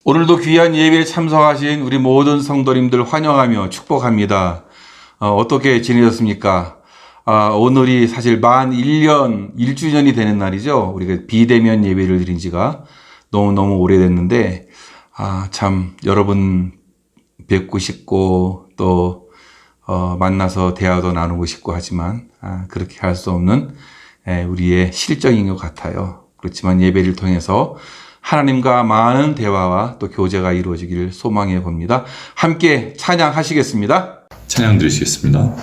오늘도 귀한 예배에 참석하신 우리 모든 성도님들 환영하며 축복합니다. 어떻게 지내셨습니까? 오늘이 사실 만 1년, 1주년이 되는 날이죠. 우리가 비대면 예배를 드린 지가 너무너무 오래됐는데, 참, 여러분 뵙고 싶고, 또, 만나서 대화도 나누고 싶고 하지만, 그렇게 할 수 없는 우리의 실정인 것 같아요. 그렇지만 예배를 통해서 하나님과 많은 대화와 또 교제가 이루어지기를 소망해 봅니다. 함께 찬양하시겠습니다. 찬양 드리시겠습니다.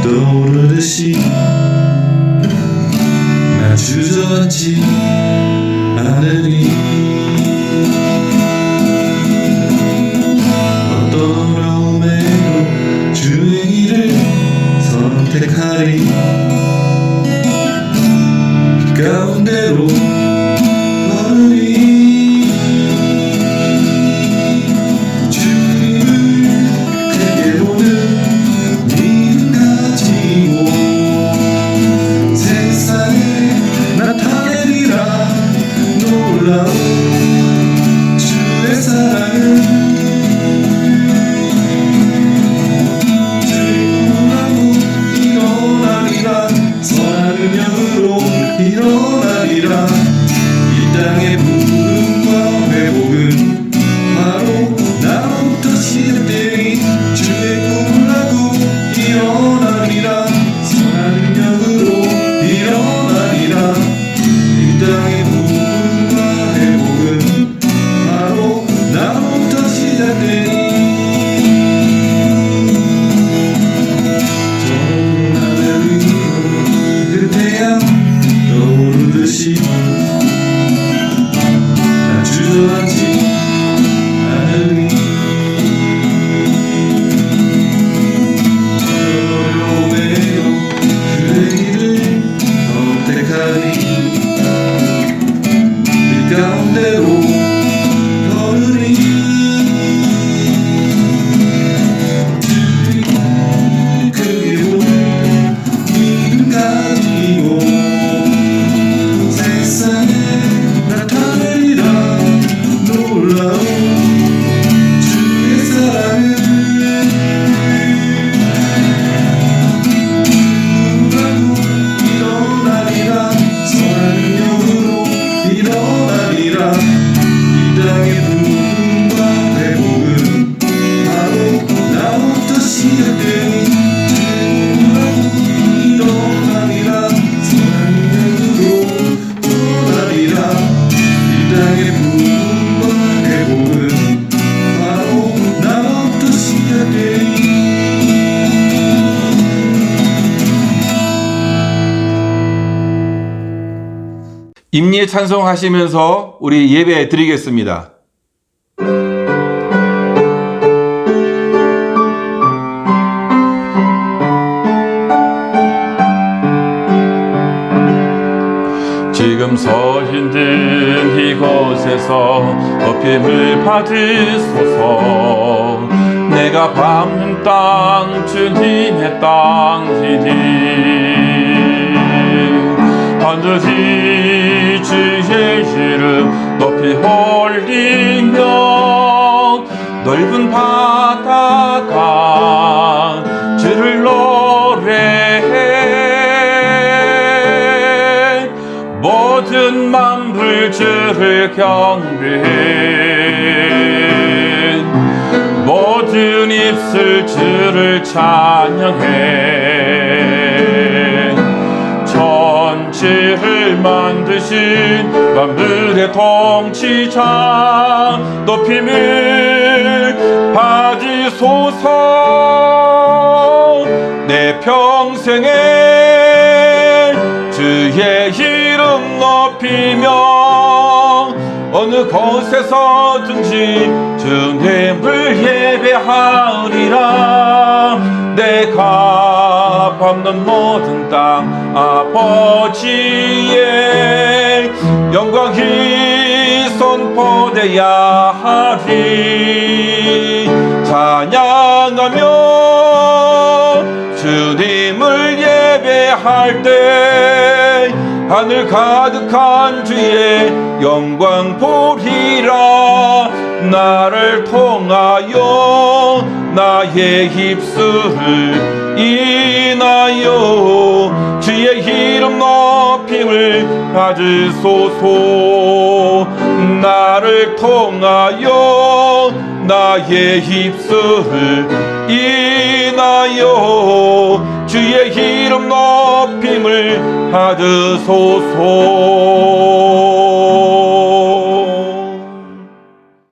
떠오르듯이 나 주저앉지 않으리. 어떤 어려움에도 주의 길을 선택하리. 가운데로 걸으리. 주의 사랑을 즐거워하고 일어나리라. 선한 능력으로 일어나리라. 선택하리 그 가운데로 걸으리 주를 크게 보는 믿음 가지고 세상에 나타내리라 놀라운 주의 사랑을 일어나리라 선한 영으로 일어나리라 이 땅의 부흥과 회복은 바로 나부터 시작되니 일어나리라 선한 영으로 일어나리라 이 땅의 부흥과 회복은 바로 나부터 시작되니 임리에 찬송하시면서 우리 예배 드리겠습니다. 지금 서 있는 이곳에서 높임을 받으소서. 내가 밟는 땅 주님의 땅이니 하늘이 주의 이름 높이 올리며 넓은 바다가 주를 노래해 모든 만물 주를 경배해 모든 입술 주를 찬양해 천지를 만드신 만물의 통치자 높임을 받으소서. 내 평생에 주의 이름 높이며 어느 곳에서든지 주님을 예배하리라. 내가 밟는 모든 땅 아버지의 영광이 선포되야 하리. 찬양하며 주님을 예배할 때 하늘 가득한 주의 영광 보리라. 나를 통하여 나의 입술을 인하여 주의 이름 높임을 받으소서. 나를 통하여 나의 입술을 인하여 주의 이름 높임을 받으소서.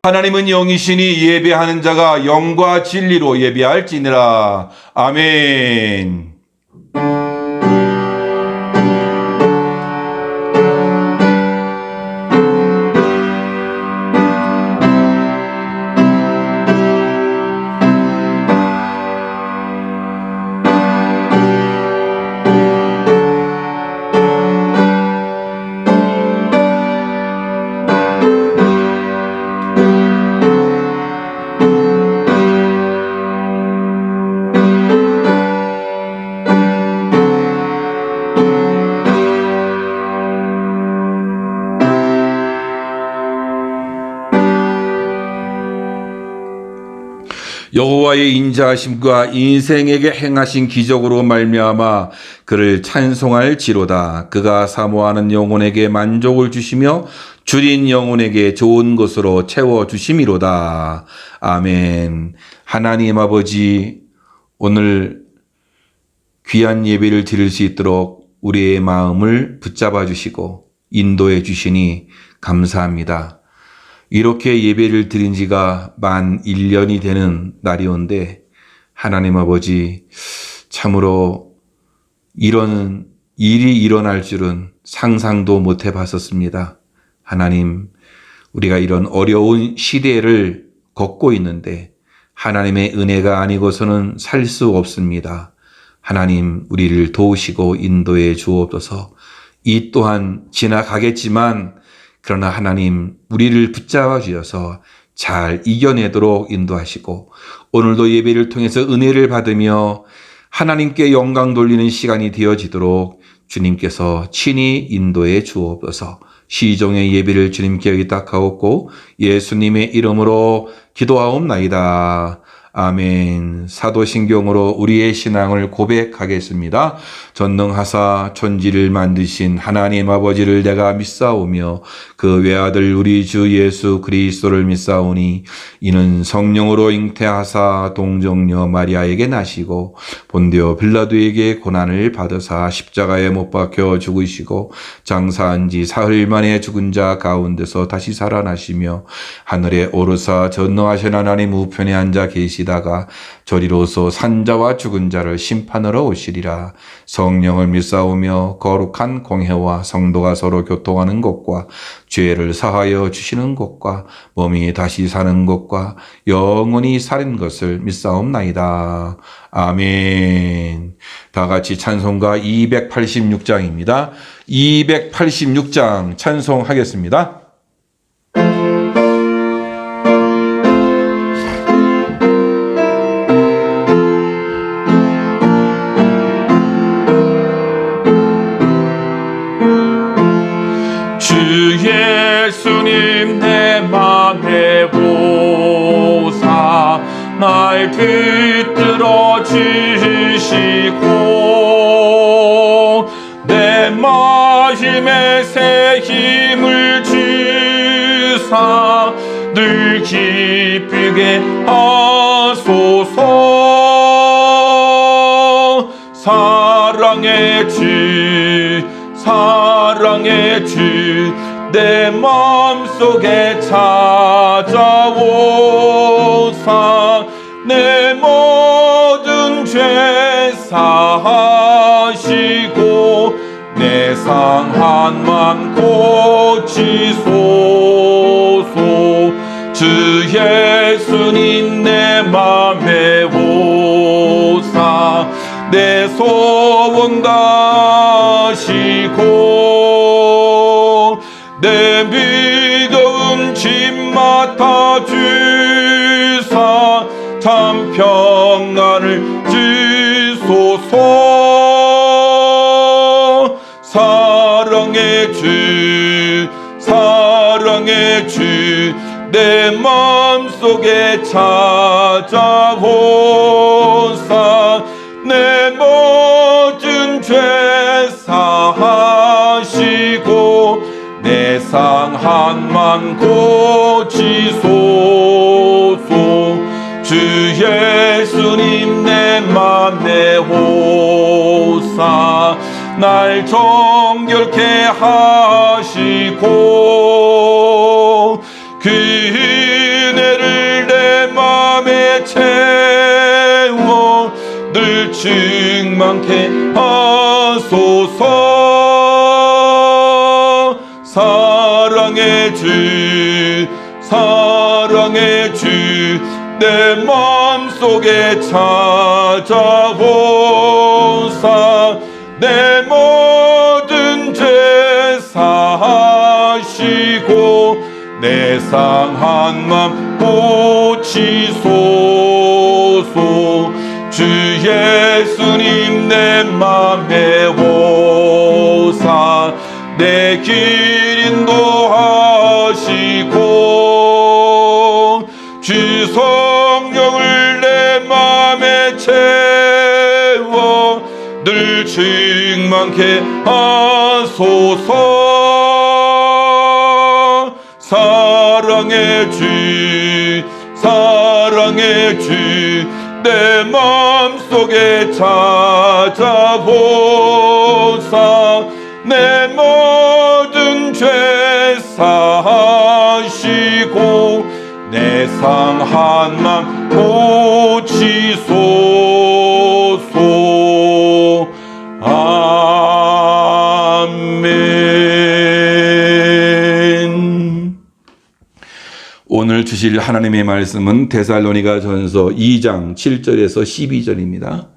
하나님은 영이시니 예배하는 자가 영과 진리로 예배할지니라. 아멘. 여호와의 인자하심과 인생에게 행하신 기적으로 말미암아 그를 찬송할지로다. 그가 사모하는 영혼에게 만족을 주시며 줄인 영혼에게 좋은 것으로 채워주심이로다. 아멘. 하나님 아버지, 오늘 귀한 예배를 드릴 수 있도록 우리의 마음을 붙잡아 주시고 인도해 주시니 감사합니다. 이렇게 예배를 드린 지가 만 1년이 되는 날이온데 하나님 아버지, 참으로 이런 일이 일어날 줄은 상상도 못 해봤었습니다. 하나님, 우리가 이런 어려운 시대를 걷고 있는데 하나님의 은혜가 아니고서는 살 수 없습니다. 하나님, 우리를 도우시고 인도해 주옵소서. 이 또한 지나가겠지만 그러나 하나님 우리를 붙잡아 주셔서 잘 이겨내도록 인도하시고 오늘도 예배를 통해서 은혜를 받으며 하나님께 영광 돌리는 시간이 되어지도록 주님께서 친히 인도해 주옵소서. 시종의 예배를 주님께 의탁하옵고 예수님의 이름으로 기도하옵나이다. 아멘. 사도신경으로 우리의 신앙을 고백하겠습니다. 전능하사 천지를 만드신 하나님 아버지를 내가 믿사오며 그 외아들 우리 주 예수 그리스도를 믿사오니 이는 성령으로 잉태하사 동정녀 마리아에게 나시고 본디오 빌라도에게 고난을 받으사 십자가에 못 박혀 죽으시고 장사한 지 사흘 만에 죽은 자 가운데서 다시 살아나시며 하늘에 오르사 전능하신 하나님 우편에 앉아 계시다가 저리로서 산자와 죽은 자를 심판하러 오시리라. 성령을 믿사오며 거룩한 공회와 성도가 서로 교통하는 것과 죄를 사하여 주시는 것과 몸이 다시 사는 것과 영원히 사는 것을 믿사옵나이다. 아멘. 다 같이 찬송가 286장입니다. 286장 찬송하겠습니다. 예수님 내 맘에 오사 날 붙들어 주시고 내 마음에 새 힘을 주사 늘 기쁘게 하소서. 사랑의 주 사랑의 주 내 마음속에 찾아오사 내 모든 죄 사하시고 내 상한 맘 고치소서. 주 예수님 내 맘에 오사 내 소원 다시고 내 믿음 짐 맡아 주사 참 평안을 주소서. 사랑의 주 사랑의 주 내 마음속에 찾아오사 내 모든 죄 사하시고 내 상한 맘 고치소서. 주 예수님 내 맘에 오사 날 정결케 하시고 그 은혜를 내 맘에 채워 늘 충만케 하소서. 사랑의 주 사랑의 주 내 마음속에 찾아오사 내 모든 죄 사하시고 내 상한 맘 고치소서. 주 예수님 내 맘에 오사 내 길 인도하시고 주 성령을 내 맘에 채워 늘 충만케 하소서. 사랑의 주 사랑의 주 내 마음속에 찾아오사 내 모든 죄 사하시고 내 상한 맘 고치소서. 아멘. 오늘 주실 하나님의 말씀은 데살로니가 전서 2장 7절에서 12절입니다.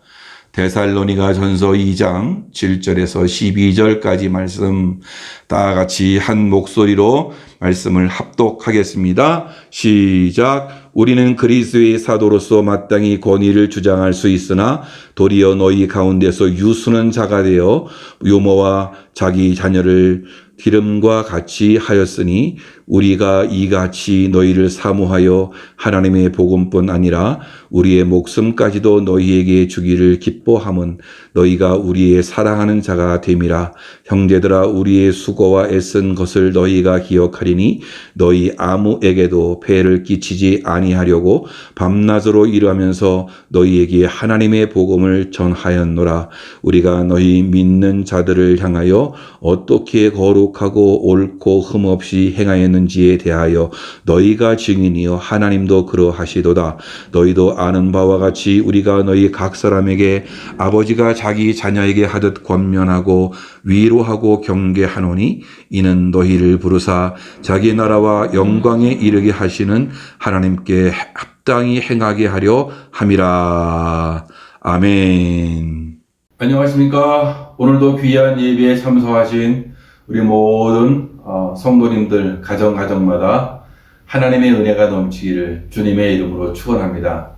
데살로니가 전서 2장 7절에서 12절까지 말씀 다 같이 한 목소리로 말씀을 합독하겠습니다. 시작. 우리는 그리스도의 사도로서 마땅히 권위를 주장할 수 있으나 도리어 너희 가운데서 유수는 자가 되어 유모와 자기 자녀를 기름과 같이 하였으니 우리가 이같이 너희를 사모하여 하나님의 복음뿐 아니라 우리의 목숨까지도 너희에게 주기를 기뻐함은 너희가 우리의 사랑하는 자가 됨이라. 형제들아, 우리의 수고와 애쓴 것을 너희가 기억하리니 너희 아무에게도 폐를 끼치지 아니하려고 밤낮으로 일하면서 너희에게 하나님의 복음을 전하였노라. 우리가 너희 믿는 자들을 향하여 어떻게 거룩하고 옳고 흠없이 행하였는지에 대하여 너희가 증인이여 하나님도 그러하시도다. 너희도 아는 바와 같이 우리가 너희 각 사람에게 아버지가 자기 자녀에게 하듯 권면하고 위로하고 경계하노니 이는 너희를 부르사 자기 나라와 영광에 이르게 하시는 하나님께 합당히 행하게 하려 함이라. 아멘. 안녕하십니까. 오늘도 귀한 예배에 참석하신 우리 모든 성도님들 가정마다 하나님의 은혜가 넘치기를 주님의 이름으로 축원합니다.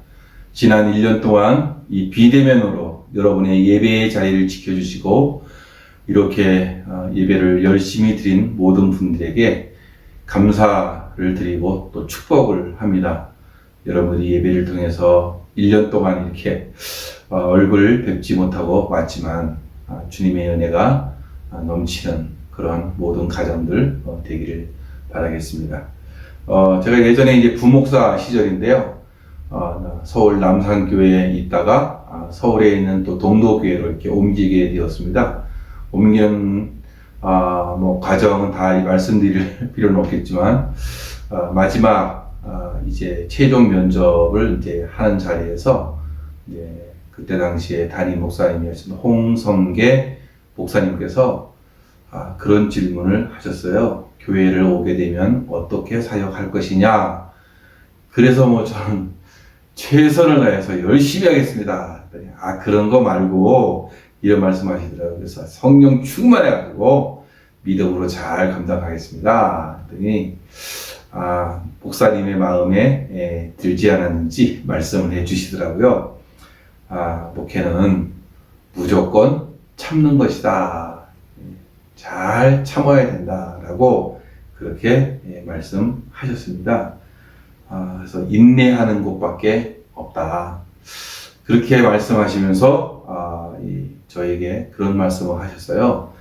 지난 1년 동안 이 비대면으로 여러분의 예배의 자리를 지켜주시고 이렇게 예배를 열심히 드린 모든 분들에게 감사를 드리고 또 축복을 합니다. 여러분들이 예배를 통해서 1년 동안 이렇게 얼굴 뵙지 못하고 왔지만 주님의 은혜가 넘치는 그런 모든 가정들 되기를 바라겠습니다. 제가 예전에 이제 부목사 시절인데요. 서울 남산교회에 있다가 서울에 있는 또 동도교회로 이렇게 옮기게 되었습니다. 옮기는 뭐 과정은 다 말씀드릴 필요는 없겠지만 마지막 이제 최종 면접을 이제 하는 자리에서 이제 그때 당시에 담임 목사님이었던 홍성계 목사님께서 그런 질문을 하셨어요. 교회를 오게 되면 어떻게 사역할 것이냐. 그래서 뭐 저는 최선을 다해서 열심히 하겠습니다. 그런 거 말고 이런 말씀하시더라고요. 그래서 성령 충만해가지고 믿음으로 잘 감당하겠습니다. 그랬더니 목사님의 마음에 들지 않았는지 말씀을 해주시더라고요. 목회는 무조건 참는 것이다. 잘 참아야 된다라고 그렇게 말씀하셨습니다. 그래서 인내하는 것밖에 없다. 그렇게 말씀하시면서 저에게 그런 말씀을 하셨어요.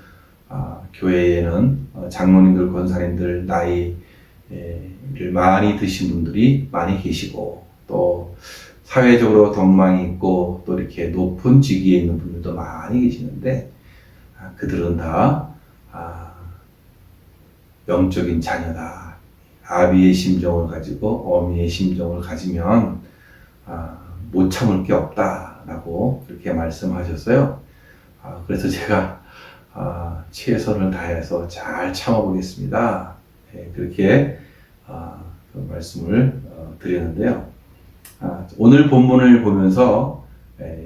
교회에는 장로님들, 권사님들 나이를 많이 드신 분들이 많이 계시고 또 사회적으로 덕망이 있고 또 이렇게 높은 직위에 있는 분들도 많이 계시는데 그들은 다 영적인 자녀다. 아비의 심정을 가지고 어미의 심정을 가지면 못 참을 게 없다라고 그렇게 말씀하셨어요. 그래서 제가 최선을 다해서 잘 참아보겠습니다. 그렇게 그 말씀을 드렸는데요. 오늘 본문을 보면서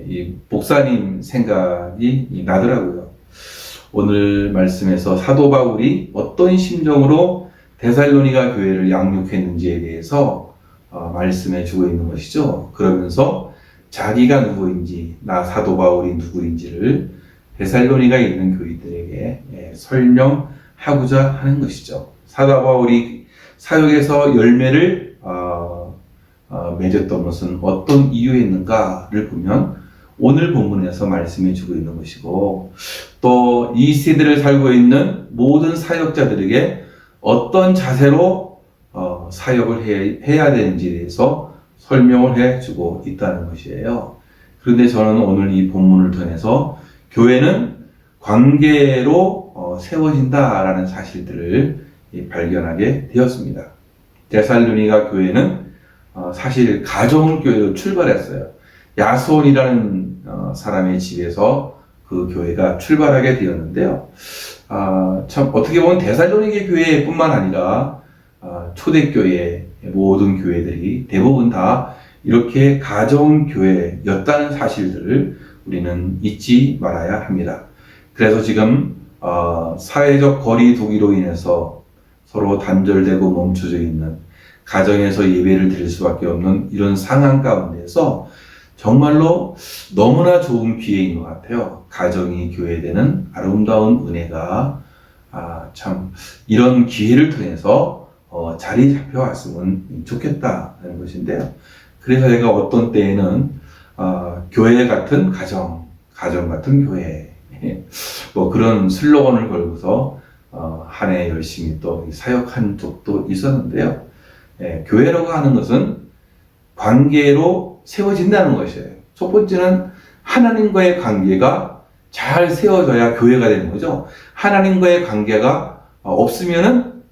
이 목사님 생각이 나더라고요. 오늘 말씀에서 사도 바울이 어떤 심정으로 데살로니가 교회를 양육했는지에 대해서 말씀해 주고 있는 것이죠. 그러면서 자기가 누구인지, 나 사도 바울이 누구인지를 데살로니가에 있는 교인들에게 설명하고자 하는 것이죠. 사도 바울이 사역에서 열매를 맺었던 것은 어떤 이유였는가를 보면 오늘 본문에서 말씀해 주고 있는 것이고 또 이 시대를 살고 있는 모든 사역자들에게 어떤 자세로 사역을 해야 되는지에 대해서 설명을 해주고 있다는 것이에요. 그런데 저는 오늘 이 본문을 통해서 교회는 관계로 세워진다라는 사실들을 발견하게 되었습니다. 데살로니가 교회는 사실 가정교회로 출발했어요. 야손이라는 사람의 집에서 그 교회가 출발하게 되었는데요. 참 어떻게 보면 데살로니가 교회뿐만 아니라 초대교회 모든 교회들이 대부분 다 이렇게 가정교회였다는 사실들을 우리는 잊지 말아야 합니다. 그래서 지금 사회적 거리 두기로 인해서 서로 단절되고 멈춰져 있는 가정에서 예배를 드릴 수밖에 없는 이런 상황 가운데서 정말로 너무나 좋은 기회인 것 같아요. 가정이 교회되는 아름다운 은혜가 참 이런 기회를 통해서 자리 잡혀왔으면 좋겠다는 것인데요. 그래서 제가 어떤 때에는 교회 같은 가정 같은 교회 뭐 그런 슬로건을 걸고서 한 해 열심히 또 사역한 적도 있었는데요. 교회라고 하는 것은 관계로 세워진다는 것이에요. 첫 번째는 하나님과의 관계가 잘 세워져야 교회가 되는 거죠. 하나님과의 관계가 없으면은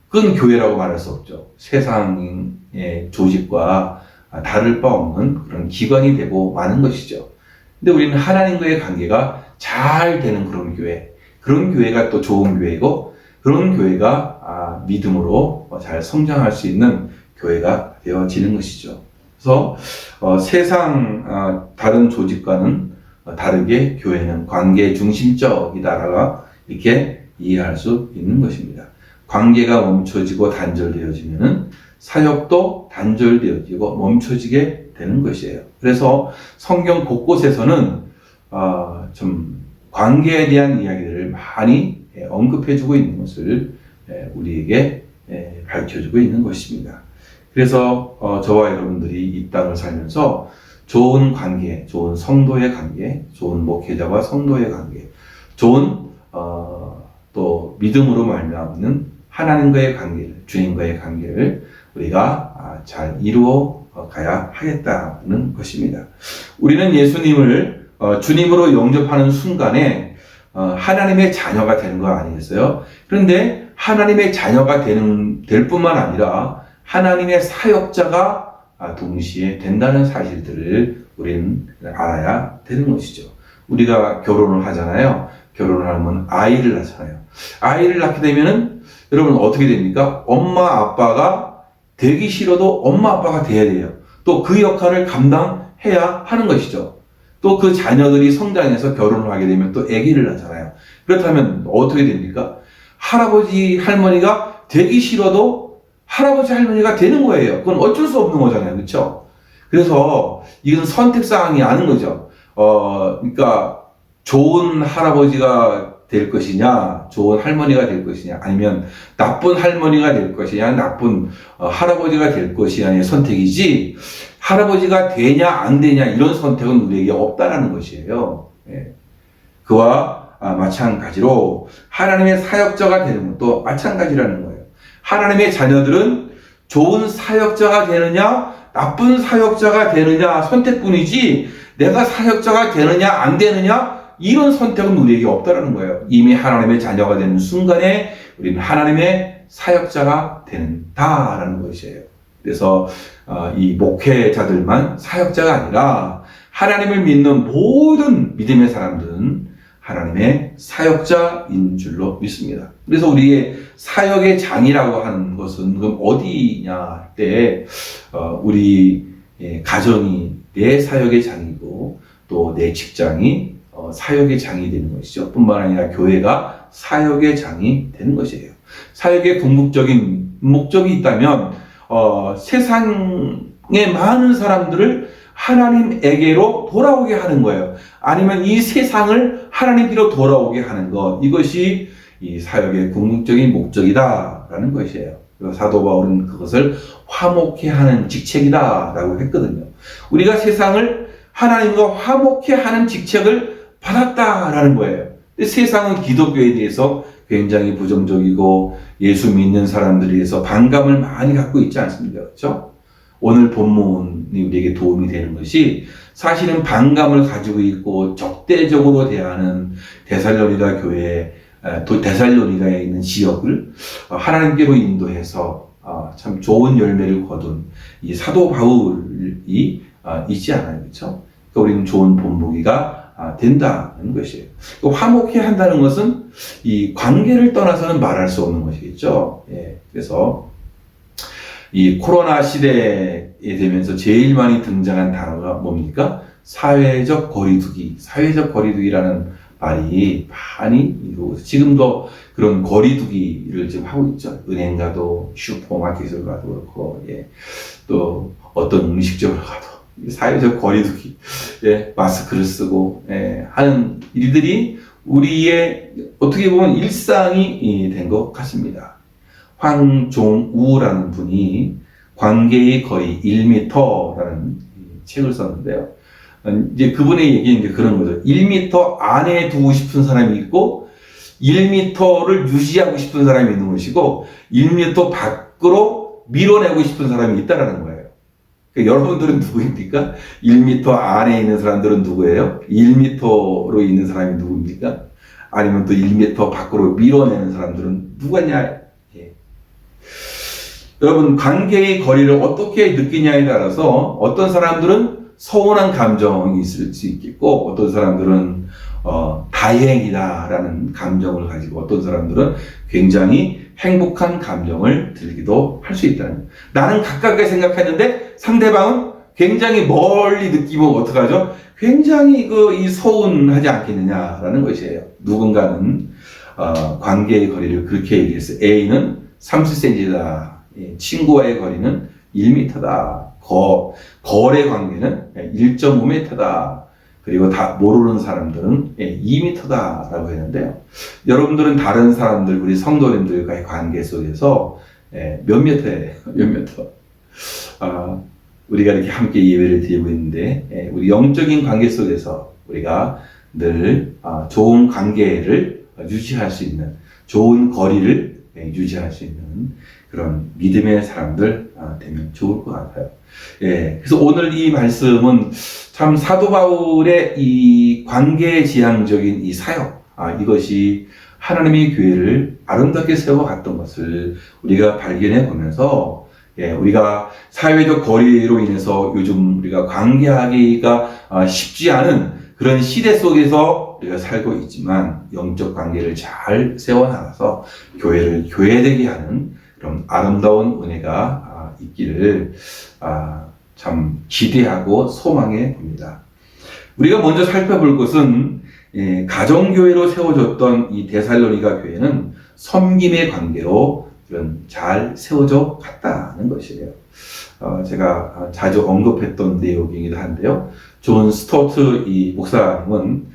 그건 교회라고 말할 수 없죠. 세상의 조직과 다를 바 없는 그런 기관이 되고 마는 것이죠. 근데 우리는 하나님과의 관계가 잘 되는 그런 교회가 또 좋은 교회고, 그런 교회가 믿음으로 잘 성장할 수 있는 교회가 되어지는 것이죠. 그래서 세상 다른 조직과는 다르게 교회는 관계 중심적이다라고 이렇게 이해할 수 있는 것입니다. 관계가 멈춰지고 단절되어지면은 사역도 단절되어지고 멈춰지게 되는 것이에요. 그래서 성경 곳곳에서는 좀 관계에 대한 이야기들을 많이 언급해주고 있는 것을 우리에게 밝혀주고 있는 것입니다. 그래서 저와 여러분들이 이 땅을 살면서 좋은 관계, 좋은 성도의 관계, 좋은 목회자와 성도의 관계, 좋은 또 믿음으로 말미암는 하나님과의 관계를, 주님과의 관계를 우리가 잘 이루어 가야 하겠다는 것입니다. 우리는 예수님을 주님으로 영접하는 순간에 하나님의 자녀가 되는 거 아니겠어요? 그런데 하나님의 자녀가 될 뿐만 아니라 하나님의 사역자가 동시에 된다는 사실들을 우리는 알아야 되는 것이죠. 우리가 결혼을 하잖아요. 결혼을 하면 아이를 낳잖아요. 아이를 낳게 되면은 여러분 어떻게 됩니까? 엄마 아빠가 되기 싫어도 엄마 아빠가 돼야 돼요. 또 그 역할을 감당해야 하는 것이죠. 또 그 자녀들이 성장해서 결혼을 하게 되면 또 아기를 낳잖아요. 그렇다면 어떻게 됩니까? 할아버지 할머니가 되기 싫어도 할아버지 할머니가 되는 거예요. 그건 어쩔 수 없는 거잖아요. 그렇죠? 그래서 이건 선택사항이 아닌 거죠. 그러니까 좋은 할아버지가 될 것이냐, 좋은 할머니가 될 것이냐, 아니면 나쁜 할머니가 될 것이냐, 나쁜 할아버지가 될 것이냐의 선택이지, 할아버지가 되냐 안 되냐 이런 선택은 우리에게 없다라는 것이에요. 그와 마찬가지로 하나님의 사역자가 되는 것도 마찬가지라는 거예요. 하나님의 자녀들은 좋은 사역자가 되느냐, 나쁜 사역자가 되느냐 선택뿐이지, 내가 사역자가 되느냐 안 되느냐 이런 선택은 우리에게 없다라는 거예요. 이미 하나님의 자녀가 되는 순간에 우리는 하나님의 사역자가 된다라는 것이에요. 그래서 이 목회자들만 사역자가 아니라 하나님을 믿는 모든 믿음의 사람들은 하나님의 사역자인 줄로 믿습니다. 그래서 우리의 사역의 장이라고 하는 것은 그럼 어디냐 할 때 우리 가정이 내 사역의 장이고 또 내 직장이 사역의 장이 되는 것이죠. 뿐만 아니라 교회가 사역의 장이 되는 것이에요. 사역의 궁극적인 목적이 있다면 세상의 많은 사람들을 하나님에게로 돌아오게 하는 거예요. 아니면 이 세상을 하나님께로 돌아오게 하는 것, 이것이 이 사역의 궁극적인 목적이다라는 것이에요. 사도 바울은 그것을 화목케 하는 직책이다라고 했거든요. 우리가 세상을 하나님과 화목케 하는 직책을 받았다라는 거예요. 세상은 기독교에 대해서 굉장히 부정적이고 예수 믿는 사람들에 대해서 반감을 많이 갖고 있지 않습니까? 그렇죠? 오늘 본문이 우리에게 도움이 되는 것이 사실은 반감을 가지고 있고 적대적으로 대하는 데살로니가 교회, 또 데살로니가에 있는 지역을 하나님께로 인도해서 참 좋은 열매를 거둔 이 사도 바울이 있지 않아요. 그렇죠? 그러니까 우리는 좋은 본보기가 된다는 것이에요. 화목해 한다는 것은 이 관계를 떠나서는 말할 수 없는 것이겠죠. 그래서 이 코로나 시대에 되면서 제일 많이 등장한 단어가 뭡니까? 사회적 거리두기, 사회적 거리두기라는 말이 많이 지금도 그런 거리두기를 지금 하고 있죠. 은행 가도 슈퍼마켓을 가도 그렇고, 예. 또 어떤 음식점을 가도 사회적 거리두기, 예. 마스크를 쓰고, 예. 하는 일들이 우리의 어떻게 보면 일상이 된 것 같습니다. 황종우라는 분이 관계의 거리 1m라는 책을 썼는데요. 이제 그분의 얘기는 이제 그런 거죠. 1m 안에 두고 싶은 사람이 있고, 1m를 유지하고 싶은 사람이 있는 것이고, 1m 밖으로 밀어내고 싶은 사람이 있다라는 거예요. 그러니까 여러분들은 누구입니까? 1m 안에 있는 사람들은 누구예요? 1m로 있는 사람이 누구입니까? 아니면 또 1m 밖으로 밀어내는 사람들은 누구냐? 예. 여러분, 관계의 거리를 어떻게 느끼냐에 따라서 어떤 사람들은 서운한 감정이 있을 수 있겠고, 어떤 사람들은 다행이다라는 감정을 가지고, 어떤 사람들은 굉장히 행복한 감정을 들기도 할 수 있다는 거예요. 나는 가깝게 생각했는데 상대방은 굉장히 멀리 느끼면 어떡하죠? 굉장히 이 서운하지 않겠느냐라는 것이에요. 누군가는 관계의 거리를 그렇게 얘기했어요. A는 30cm다. 친구와의 거리는 1m다. 거래 관계는 1.5m다. 그리고 다 모르는 사람들은 2m다라고 했는데요. 여러분들은 다른 사람들, 우리 성도님들과의 관계 속에서 몇 미터예요? 몇 미터? 우리가 이렇게 함께 예배를 드리고 있는데, 우리 영적인 관계 속에서 우리가 늘 좋은 관계를 유지할 수 있는, 좋은 거리를 유지할 수 있는 그런 믿음의 사람들 되면 좋을 것 같아요. 예, 그래서 오늘 이 말씀은 참 사도 바울의 이 관계지향적인 이 사역, 이것이 하나님의 교회를 아름답게 세워갔던 것을 우리가 발견해 보면서, 예, 우리가 사회적 거리로 인해서 요즘 우리가 관계하기가 쉽지 않은 그런 시대 속에서 우리가 살고 있지만, 영적 관계를 잘 세워나가서 교회를 교회되게 하는 그런 아름다운 은혜가 있기를 참 기대하고 소망해 봅니다. 우리가 먼저 살펴볼 것은 가정교회로 세워졌던 이 데살로니가 교회는 섬김의 관계로 이런 잘 세워져 갔다는 것이에요. 제가 자주 언급했던 내용이기도 한데요. 존 스토트 이 목사님은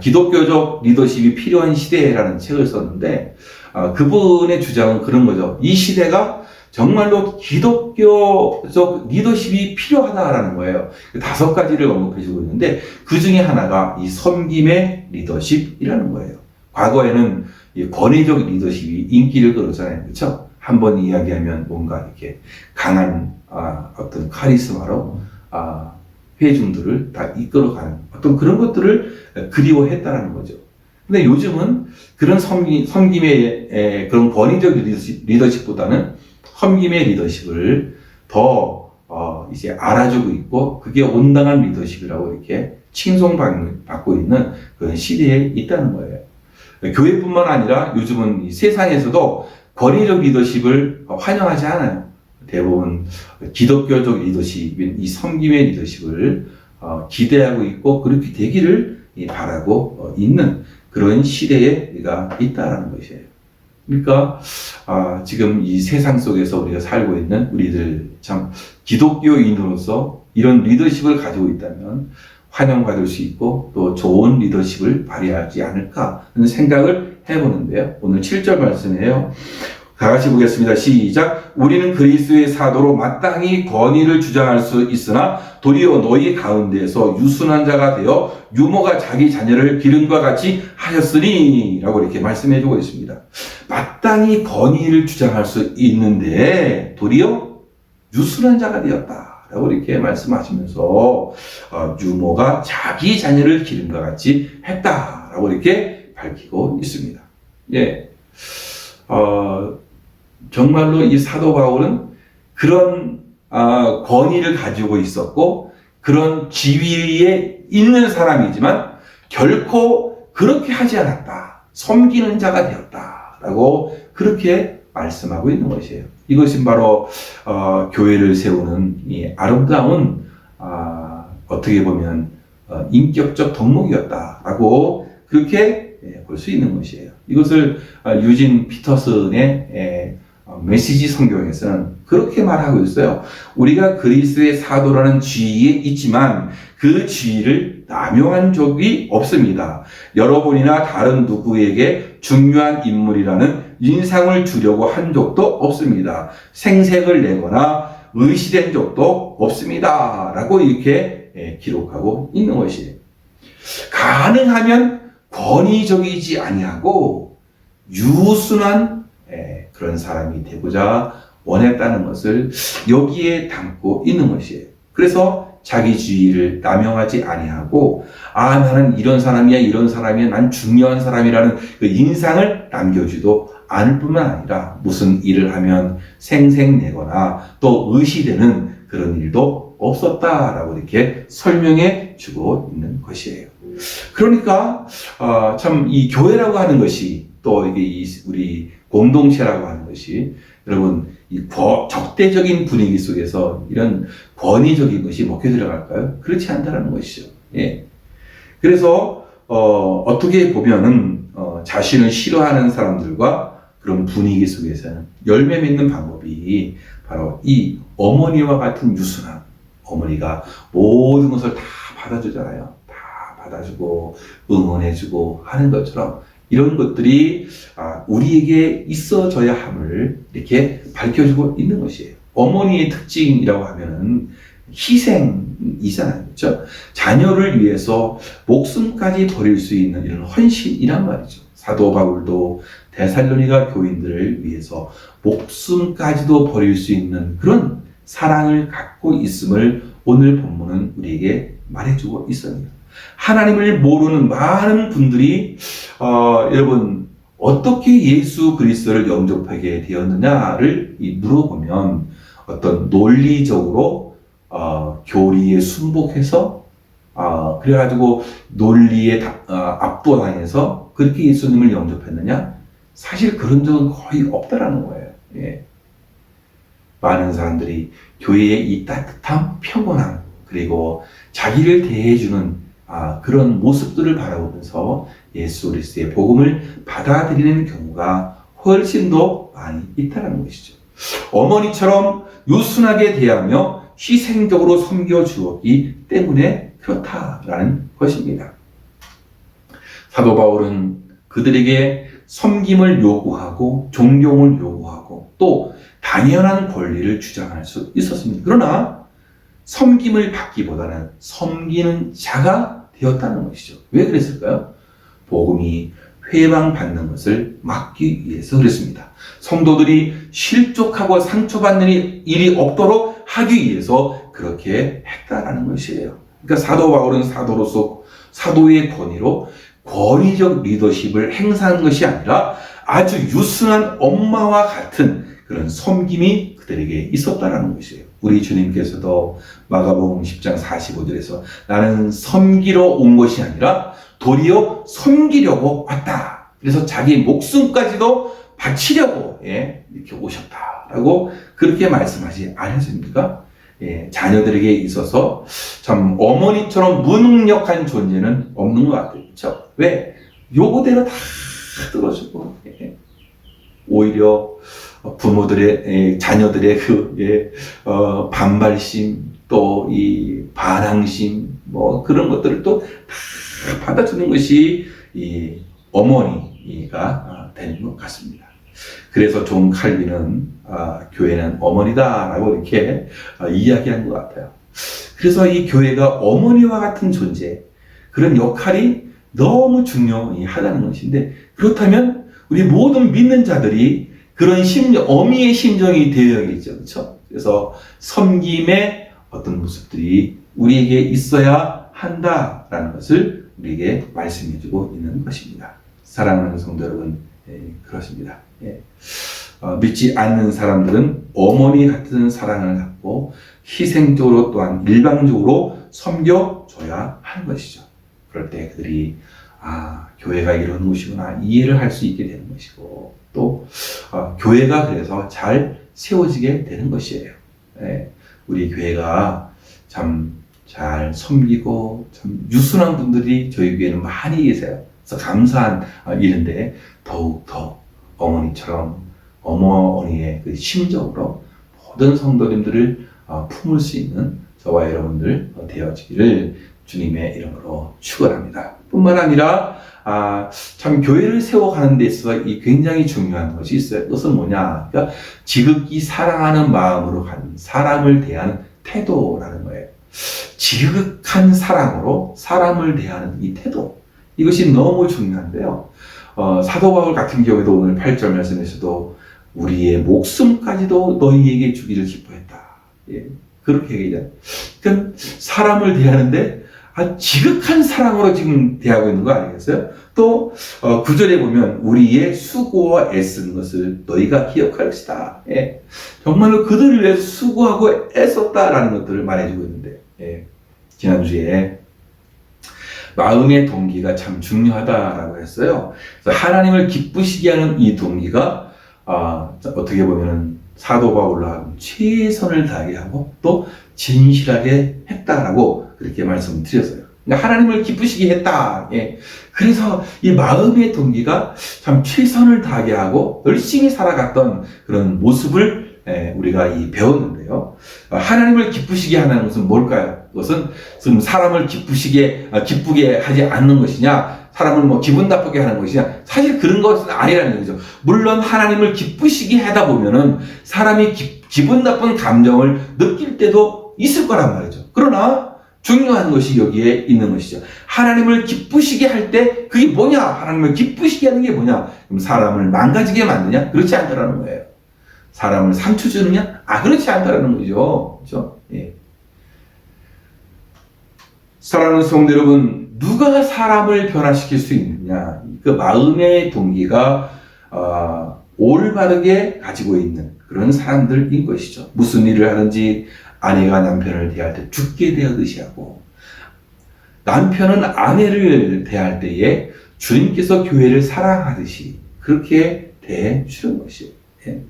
기독교적 리더십이 필요한 시대라는 책을 썼는데, 그분의 주장은 그런 거죠. 이 시대가 정말로 기독교적 리더십이 필요하다라는 거예요. 5가지를 언급해주고 있는데, 그 중에 하나가 이 섬김의 리더십이라는 거예요. 과거에는 이 권위적 리더십이 인기를 끌었잖아요. 그렇죠? 한번 이야기하면 뭔가 이렇게 강한 어떤 카리스마로 회중들을 다 이끌어가는 어떤 그런 것들을 그리워했다는 거죠. 근데 요즘은 그런 섬김의 그런 권위적 리더십보다는 섬김의 리더십을 더 이제 알아주고 있고, 그게 온당한 리더십이라고 이렇게 칭송받고 있는 그런 시대에 있다는 거예요. 교회뿐만 아니라 요즘은 이 세상에서도 권위적 리더십을 환영하지 않아요. 대부분 기독교적 리더십인 이 섬김의 리더십을 기대하고 있고, 그렇게 되기를 바라고 있는 그런 시대에 우리가 있다라는 것이에요. 그러니까 지금 이 세상 속에서 우리가 살고 있는 우리들 참 기독교인으로서 이런 리더십을 가지고 있다면 환영받을 수 있고 또 좋은 리더십을 발휘하지 않을까 하는 생각을 해보는데요. 오늘 7절 말씀이에요. 다 같이 보겠습니다. 시작. 우리는 그리스도의 사도로 마땅히 권위를 주장할 수 있으나 도리어 너희 가운데에서 유순한 자가 되어 유모가 자기 자녀를 기름과 같이 하였으니 라고 이렇게 말씀해 주고 있습니다. 마땅히 권위를 주장할 수 있는데 도리어 유순한 자가 되었다 라고 이렇게 말씀하시면서 유모가 자기 자녀를 기름과 같이 했다라고 이렇게 밝히고 있습니다. 예. 정말로 이 사도 바울은 그런 권위를 가지고 있었고 그런 지위에 있는 사람이지만 결코 그렇게 하지 않았다. 섬기는 자가 되었다라고 그렇게 말씀하고 있는 것이에요. 이것이 바로 교회를 세우는 이 아름다운 어떻게 보면 인격적 덕목이었다라고 그렇게 볼 수 있는 것이에요. 이것을 유진 피터슨의 메시지 성경에서는 그렇게 말하고 있어요. 우리가 그리스도의 사도라는 지위에 있지만 그 지위를 남용한 적이 없습니다. 여러분이나 다른 누구에게 중요한 인물이라는 인상을 주려고 한 적도 없습니다. 생색을 내거나 의시된 적도 없습니다. 라고 이렇게 기록하고 있는 것이에요. 가능하면 권위적이지 아니하고 유순한 그런 사람이 되고자 원했다는 것을 여기에 담고 있는 것이에요. 그래서 자기주의를 남용하지 아니하고 나는 이런 사람이야 난 중요한 사람이라는 그 인상을 남겨주도 않을 뿐만 아니라 무슨 일을 하면 생색내거나 또 의시되는 그런 일도 없었다라고 이렇게 설명해 주고 있는 것이에요. 그러니까 참 이 교회라고 하는 것이 또 이게 우리 공동체라고 하는 것이 여러분 이 적대적인 분위기 속에서 이런 권위적인 것이 먹혀 들어갈까요? 그렇지 않다라는 것이죠. 예. 그래서 어떻게 보면은 자신을 싫어하는 사람들과 그런 분위기 속에서는 열매 맺는 방법이 바로 이 어머니와 같은 유순함. 어머니가 모든 것을 다 받아주잖아요. 다 받아주고 응원해주고 하는 것처럼 이런 것들이 우리에게 있어져야 함을 이렇게 밝혀주고 있는 것이에요. 어머니의 특징이라고 하면은 희생이잖아요. 그렇죠? 자녀를 위해서 목숨까지 버릴 수 있는 이런 헌신이란 말이죠. 사도 바울도 데살로니가 교인들을 위해서 목숨까지도 버릴 수 있는 그런 사랑을 갖고 있음을 오늘 본문은 우리에게 말해주고 있습니다. 하나님을 모르는 많은 분들이 여러분 어떻게 예수 그리스도를 영접하게 되었느냐를 물어보면 어떤 논리적으로 교리에 순복해서 그래가지고 논리에 압도당해서 그렇게 예수님을 영접했느냐? 사실 그런 적은 거의 없다라는 거예요. 예. 많은 사람들이 교회의 이 따뜻함, 평온함, 그리고 자기를 대해주는 그런 모습들을 바라보면서 예수 그리스도의 복음을 받아들이는 경우가 훨씬 더 많이 있다는 것이죠. 어머니처럼 유순하게 대하며 희생적으로 섬겨주었기 때문에 그렇다라는 것입니다. 사도 바울은 그들에게 섬김을 요구하고 존경을 요구하고 또 당연한 권리를 주장할 수 있었습니다. 그러나 섬김을 받기보다는 섬기는 자가 되었다는 것이죠. 왜 그랬을까요? 복음이 회방받는 것을 막기 위해서 그랬습니다. 성도들이 실족하고 상처받는 일이 없도록 하기 위해서 그렇게 했다라는 것이에요. 그러니까 사도 바울은 사도로서 사도의 권위로 권위적 리더십을 행사하는 것이 아니라 아주 유순한 엄마와 같은 그런 섬김이 그들에게 있었다라는 것이에요. 우리 주님께서도 마가복음 10장 45절에서 나는 섬기러 온 것이 아니라 도리어 섬기려고 왔다. 그래서 자기 목숨까지도 바치려고 이렇게 오셨다라고 그렇게 말씀하지 않으십니까? 자녀들에게 있어서 참 어머니처럼 무능력한 존재는 없는 것 같아요. 그렇죠? 왜? 요거대로 다 들어주고 오히려 부모들의 자녀들의 반발심 또 이 반항심 뭐 그런 것들을 또 다 받아주는 것이 이 어머니가 되는 것 같습니다. 그래서 존 칼빈은 교회는 어머니다라고 이렇게 이야기한 것 같아요. 그래서 이 교회가 어머니와 같은 존재 그런 역할이 너무 중요하다는 것인데 그렇다면 우리 모든 믿는 자들이 그런 어미의 심정이 되어야겠죠. 그렇죠? 그래서 섬김의 어떤 모습들이 우리에게 있어야 한다라는 것을 우리에게 말씀해주고 있는 것입니다. 사랑하는 성도 여러분, 그렇습니다. 믿지 않는 사람들은 어머니 같은 사랑을 갖고 희생적으로 또한 일방적으로 섬겨줘야 하는 것이죠. 그럴 때 그들이 교회가 이런 곳이구나 이해를 할 수 있게 되는 것이고 또 교회가 그래서 잘 세워지게 되는 것이에요. 우리 교회가 참 잘 섬기고 참 유순한 분들이 저희 교회에는 많이 계세요. 그래서 감사한 일인데 더욱 더 어머니처럼 어머니의 그 심정으로 모든 성도님들을 품을 수 있는 저와 여러분들 되어지기를 주님의 이름으로 축원합니다. 뿐만 아니라 참 교회를 세워가는 데 있어서 이 굉장히 중요한 것이 있어요. 그것은 뭐냐? 그러니까 지극히 사랑하는 마음으로 가는 사람을 대하는 태도라는 거예요. 지극한 사랑으로 사람을 대하는 이 태도, 이것이 너무 중요한데요. 사도 바울 같은 경우에도 오늘 8절 말씀에서도 우리의 목숨까지도 너희에게 주기를 기뻐했다. 예, 그렇게 얘기해요. 그러니까 사람을 대하는데 지극한 사랑으로 지금 대하고 있는 거 아니겠어요? 또 9절에 보면 우리의 수고와 애쓴 것을 너희가 기억할 것이다. 예, 정말로 그들을 위해서 수고하고 애썼다라는 것들을 말해주고 있는데, 예, 지난주에 마음의 동기가 참 중요하다라고 했어요. 그래서 하나님을 기쁘시게 하는 이 동기가 어떻게 보면은 사도 바울로 하여금 최선을 다하게 하고 또 진실하게 했다라고 그렇게 말씀드렸어요. 그러니까 하나님을 기쁘시게 했다. 예. 그래서 이 마음의 동기가 참 최선을 다하게 하고 열심히 살아갔던 그런 모습을 우리가 배웠는데요. 하나님을 기쁘시게 하는 것은 뭘까요? 그것은 지금 사람을 기쁘게 하지 않는 것이냐, 사람을 뭐 기분 나쁘게 하는 것이냐, 사실 그런 것은 아니라는 거죠. 물론 하나님을 기쁘시게 하다 보면은 사람이 기분 나쁜 감정을 느낄 때도 있을 거란 말이죠. 그러나 중요한 것이 여기에 있는 것이죠. 하나님을 기쁘시게 할 때 그게 뭐냐? 하나님을 기쁘시게 하는 게 뭐냐? 그럼 사람을 망가지게 만드냐? 그렇지 않다라는 거예요. 사람을 상처 주느냐? 그렇지 않다라는 거죠. 그렇죠? 예. 사랑하는 성도 여러분, 누가 사람을 변화시킬 수 있느냐? 그 마음의 동기가 올바르게 가지고 있는 그런 사람들인 것이죠. 무슨 일을 하든지 아내가 남편을 대할 때 죽게 대하듯이 하고, 남편은 아내를 대할 때에 주님께서 교회를 사랑하듯이 그렇게 대해 주는 것이에요. 예.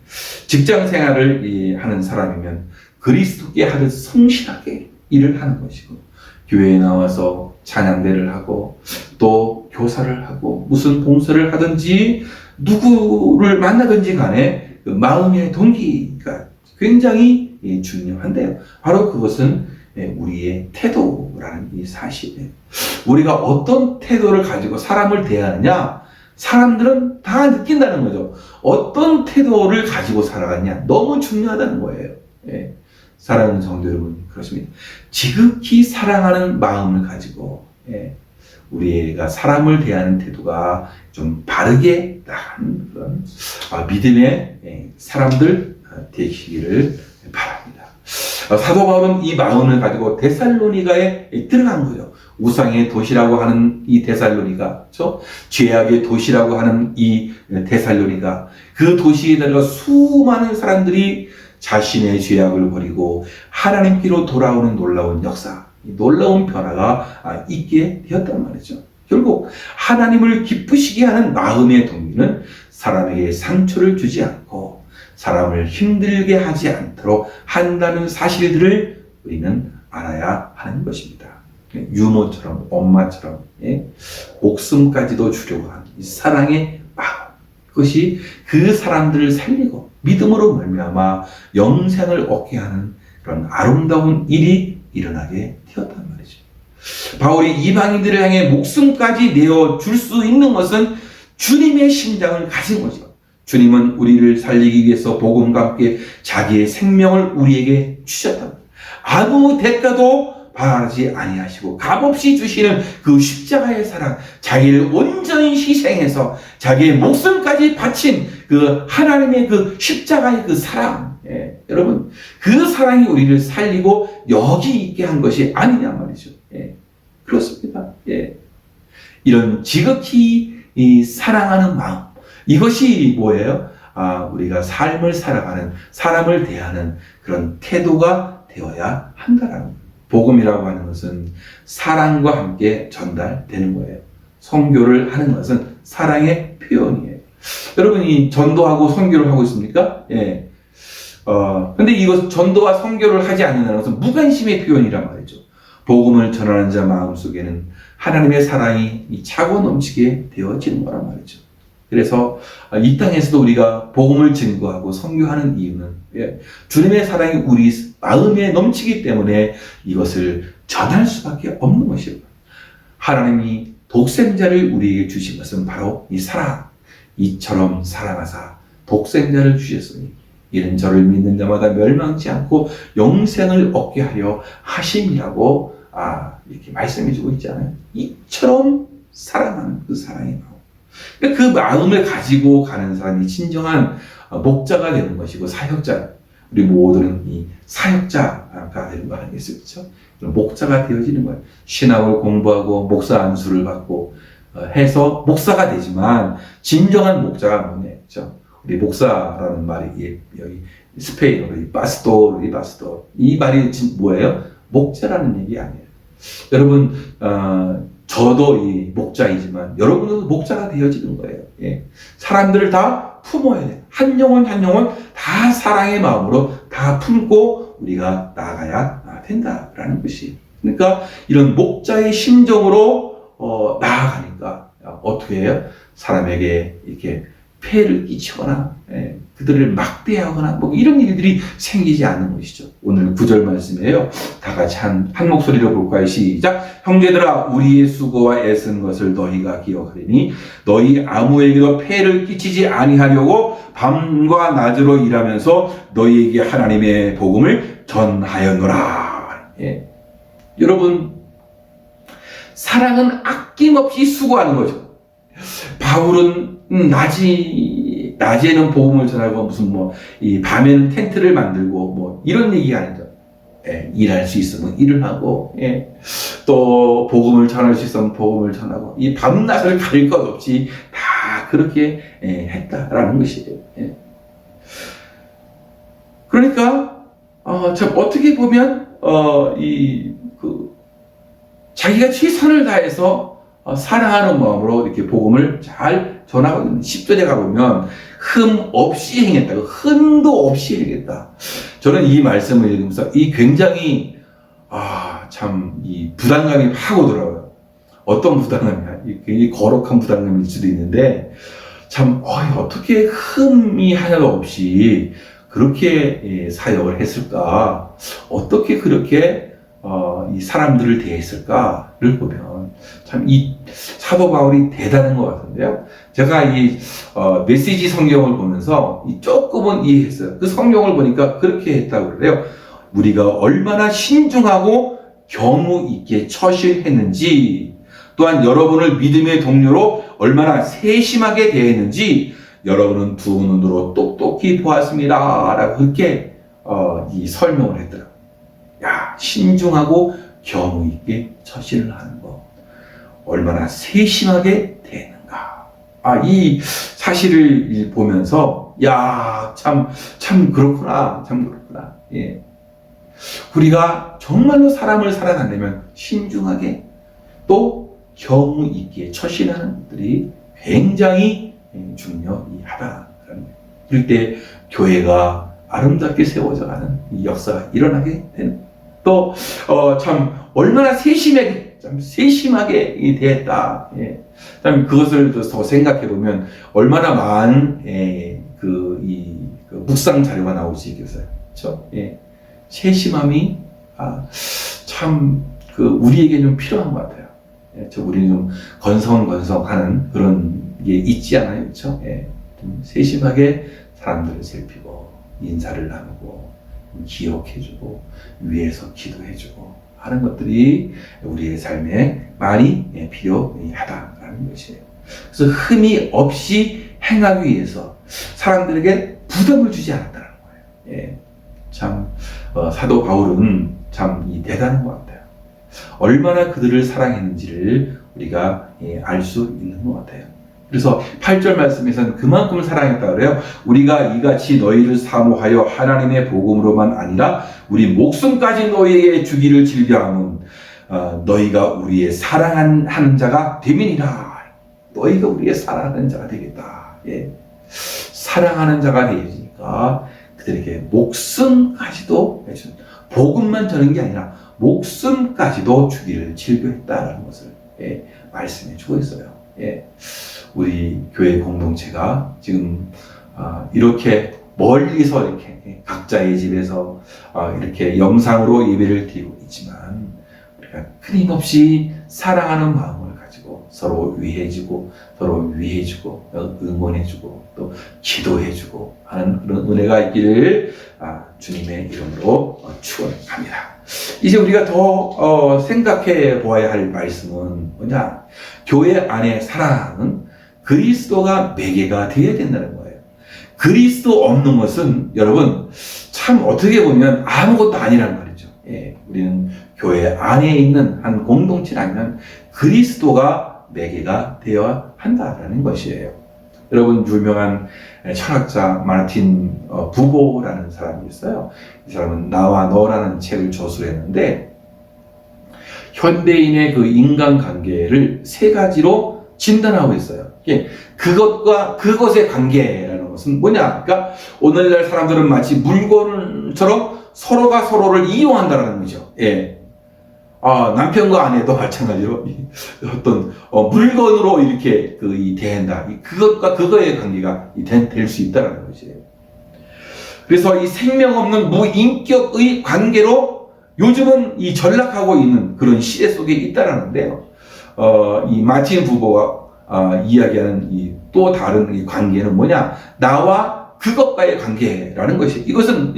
직장 생활을 하는 사람이면 그리스도께 하듯 성실하게 일을 하는 것이고, 교회에 나와서 찬양대를 하고 또 교사를 하고 무슨 봉사를 하든지 누구를 만나든지 간에 그 마음의 동기가 굉장히 중요한데요. 바로 그것은 우리의 태도라는 이 사실이에요. 우리가 어떤 태도를 가지고 사람을 대하느냐, 사람들은 다 느낀다는 거죠. 어떤 태도를 가지고 살아가냐, 너무 중요하다는 거예요. 예. 사랑하는 성도 여러분, 그렇습니다. 지극히 사랑하는 마음을 가지고 우리가 사람을 대하는 태도가 좀 바르게 나가는 그런 믿음의 사람들 되시기를 바랍니다. 사도 바울은 이 마음을 가지고 데살로니가에 들어간 거죠. 우상의 도시라고 하는 이 데살로니가, 그렇죠? 죄악의 도시라고 하는 이 데살로니가, 그 도시에다가 수많은 사람들이 자신의 죄악을 버리고 하나님께로 돌아오는 놀라운 역사, 놀라운 변화가 있게 되었단 말이죠. 결국 하나님을 기쁘시게 하는 마음의 동기는 사람에게 상처를 주지 않고 사람을 힘들게 하지 않도록 한다는 사실들을 우리는 알아야 하는 것입니다. 유모처럼, 엄마처럼 목숨까지도 주려고 하는 이 사랑의 마음, 그것이 그 사람들을 살리고 믿음으로 말미암아 영생을 얻게 하는 그런 아름다운 일이 일어나게 되었단 말이죠. 바울이 이방인들을 향해 목숨까지 내어줄 수 있는 것은 주님의 심장을 가진 거죠. 주님은 우리를 살리기 위해서 복음과 함께 자기의 생명을 우리에게 주셨다. 아무 대가도 바라지 아니하시고 값없이 주시는 그 십자가의 사랑, 자기를 온전히 희생해서 자기의 목숨까지 바친 그 하나님의 그 십자가의 그 사랑, 여러분, 그 사랑이 우리를 살리고 여기 있게 한 것이 아니냐 말이죠. 그렇습니다. 이런 지극히 사랑하는 마음, 이것이 뭐예요? 우리가 삶을 살아가는, 사람을 대하는 그런 태도가 되어야 한다라는 거예요. 복음이라고 하는 것은 사랑과 함께 전달되는 거예요. 선교를 하는 것은 사랑의 표현이에요. 여러분이 전도하고 선교를 하고 있습니까? 근데 이것 전도와 선교를 하지 않는다는 것은 무관심의 표현이란 말이죠. 복음을 전하는 자 마음속에는 하나님의 사랑이 차고 넘치게 되어지는 거란 말이죠. 그래서 이 땅에서도 우리가 복음을 증거하고 선교하는 이유는 주님의 사랑이 우리 마음에 넘치기 때문에 이것을 전할 수밖에 없는 것이에요. 하나님이 독생자를 우리에게 주신 것은 바로 이 사랑, 이처럼 사랑하사 독생자를 주셨으니 이는 저를 믿는 자마다 멸망치 않고 영생을 얻게 하려 하심이라고 이렇게 말씀해주고 있잖아요. 이처럼 사랑하는 그 사랑의 마음. 그 마음을 가지고 가는 사람이 진정한 목자가 되는 것이고 사역자. 우리 모두는 이 사역자가 되는 거 아니겠어요? 그렇죠? 목자가 되어지는 거예요. 신학을 공부하고 목사 안수를 받고 해서 목사가 되지만 진정한 목자가 뭐냐죠? 우리 목사라는 말이 여기 스페인어로 이 바스토 이 말이 뭐예요? 목자라는 얘기 아니에요. 여러분 저도 이 목자이지만 여러분도 목자가 되어지는 거예요. 예. 사람들을 다 품어야 돼요. 한 영혼 한 영혼 다 사랑의 마음으로 다 품고 우리가 나아가야 된다라는 것이. 그러니까 이런 목자의 심정으로 나아가니까 어떻게 해요? 사람에게 이렇게 폐해를 끼치거나 그들을 막대하거나 뭐 이런 일들이 생기지 않는 것이죠. 오늘 9절 말씀이에요. 다 같이 한 목소리로 볼까요? 시작. 형제들아 우리의 수고와 애쓴 것을 너희가 기억하리니 너희 아무에게도 폐해를 끼치지 아니하려고 밤과 낮으로 일하면서 너희에게 하나님의 복음을 전하였노라. 여러분 사랑은 아낌없이 수고하는 거죠. 바울은 낮에는 복음을 전하고 무슨 이 밤에는 텐트를 만들고 이런 얘기 아니죠. 일할 수 있으면 일을 하고 또 복음을 전할 수 있으면 복음을 전하고 이 밤낮을 가릴 것 없이 다 그렇게 했다라는 것이에요. 그러니까 참 어떻게 보면 자기가 최선을 다해서 사랑하는 마음으로 이렇게 복음을 잘 전하거든요. 10절에 가보면 흠 없이 행했다. 흠도 없이 행했다. 저는 이 말씀을 읽으면서 이 굉장히 참 이 부담감이 확 오더라고요. 어떤 부담감이야? 굉장히 거룩한 부담감일 수도 있는데 참 어떻게 흠이 하나도 없이 그렇게 사역을 했을까? 어떻게 그렇게 이 사람들을 대했을까를 보면 참 이 사도 바울이 대단한 것 같은데요. 제가 이 메시지 성경을 보면서 조금은 이해했어요. 그 성경을 보니까 그렇게 했다고 그래요. 우리가 얼마나 신중하고 경우 있게 처신했는지, 또한 여러분을 믿음의 동료로 얼마나 세심하게 대했는지 여러분은 두 눈으로 똑똑히 보았습니다. 라고 그렇게 이 설명을 했더라고요. 신중하고 경우 있게 처신을 하는 것. 얼마나 세심하게 대했는가. 이 사실을 보면서, 참 그렇구나. 우리가 정말로 사람을 사랑한다면 신중하게 또 경우 있게 처신하는 것들이 굉장히 중요하다라는 거예요. 그럴 때 교회가 아름답게 세워져가는 이 역사가 일어나게 되는 거예요. 또 참 얼마나 세심하게 대했다. 참 그것을 더 생각해 보면 얼마나 많은 묵상 자료가 나올 수 있겠어요. 그렇죠? 세심함이 참 우리에게 좀 필요한 것 같아요. 우리는 좀 건성하는 그런 게 있지 않아요, 그렇죠? 좀 세심하게 사람들을 살피고 인사를 나누고 기억해주고 위에서 기도해주고 하는 것들이 우리의 삶에 많이 필요하다라는 것이에요. 그래서 흠이 없이 행하기 위해서 사람들에게 부담을 주지 않았다는 거예요. 참 사도 바울은 참 대단한 것 같아요. 얼마나 그들을 사랑했는지를 우리가 알 수 있는 것 같아요. 그래서 8절 말씀에서는 그만큼 사랑했다 그래요. 우리가 이같이 너희를 사모하여 하나님의 복음으로만 아니라 우리 목숨까지 너희에게 주기를 즐겨하면 너희가 우리의 사랑하는 자가 됨이니라. 너희가 우리의 사랑하는 자가 되겠다. 사랑하는 자가 되니까 그들에게 목숨까지도 해준, 복음만 전한 게 아니라 목숨까지도 주기를 즐겨했다라는 것을 말씀해 주고 있어요. 우리 교회 공동체가 지금 이렇게 멀리서 이렇게 각자의 집에서 이렇게 영상으로 예배를 드리고 있지만, 우리가 끊임없이 사랑하는 마음을 가지고 서로 위해주고 서로 위해주고 응원해주고 또 기도해주고 하는 그런 은혜가 있기를 주님의 이름으로 축원합니다. 이제 우리가 더 생각해 보아야 할 말씀은 뭐냐? 교회 안의 사랑은 그리스도가 매개가 되어야 된다는 거예요. 그리스도 없는 것은 여러분 참 어떻게 보면 아무것도 아니라는 말이죠. 우리는 교회 안에 있는 한 공동체라면 그리스도가 매개가 되어야 한다라는 것이에요. 여러분, 유명한 철학자 마르틴 부보라는 사람이 있어요. 이 사람은 나와 너라는 책을 저술했는데, 현대인의 그 인간관계를 세 가지로 진단하고 있어요. 그것과 그것의 관계라는 것은 뭐냐? 그러니까 오늘날 사람들은 마치 물건처럼 서로가 서로를 이용한다는 거죠. 남편과 아내도 마찬가지로 어떤 물건으로 이렇게 대한다. 그것과 그거의 관계가 될 수 있다는 것이에요. 그래서 이 생명 없는 무인격의 관계로 요즘은 이 전락하고 있는 그런 시대 속에 있다라는데요. 이 마틴 부보가 이야기하는 이 또 다른 이 관계는 뭐냐? 나와 그것과의 관계라는 것이. 이것은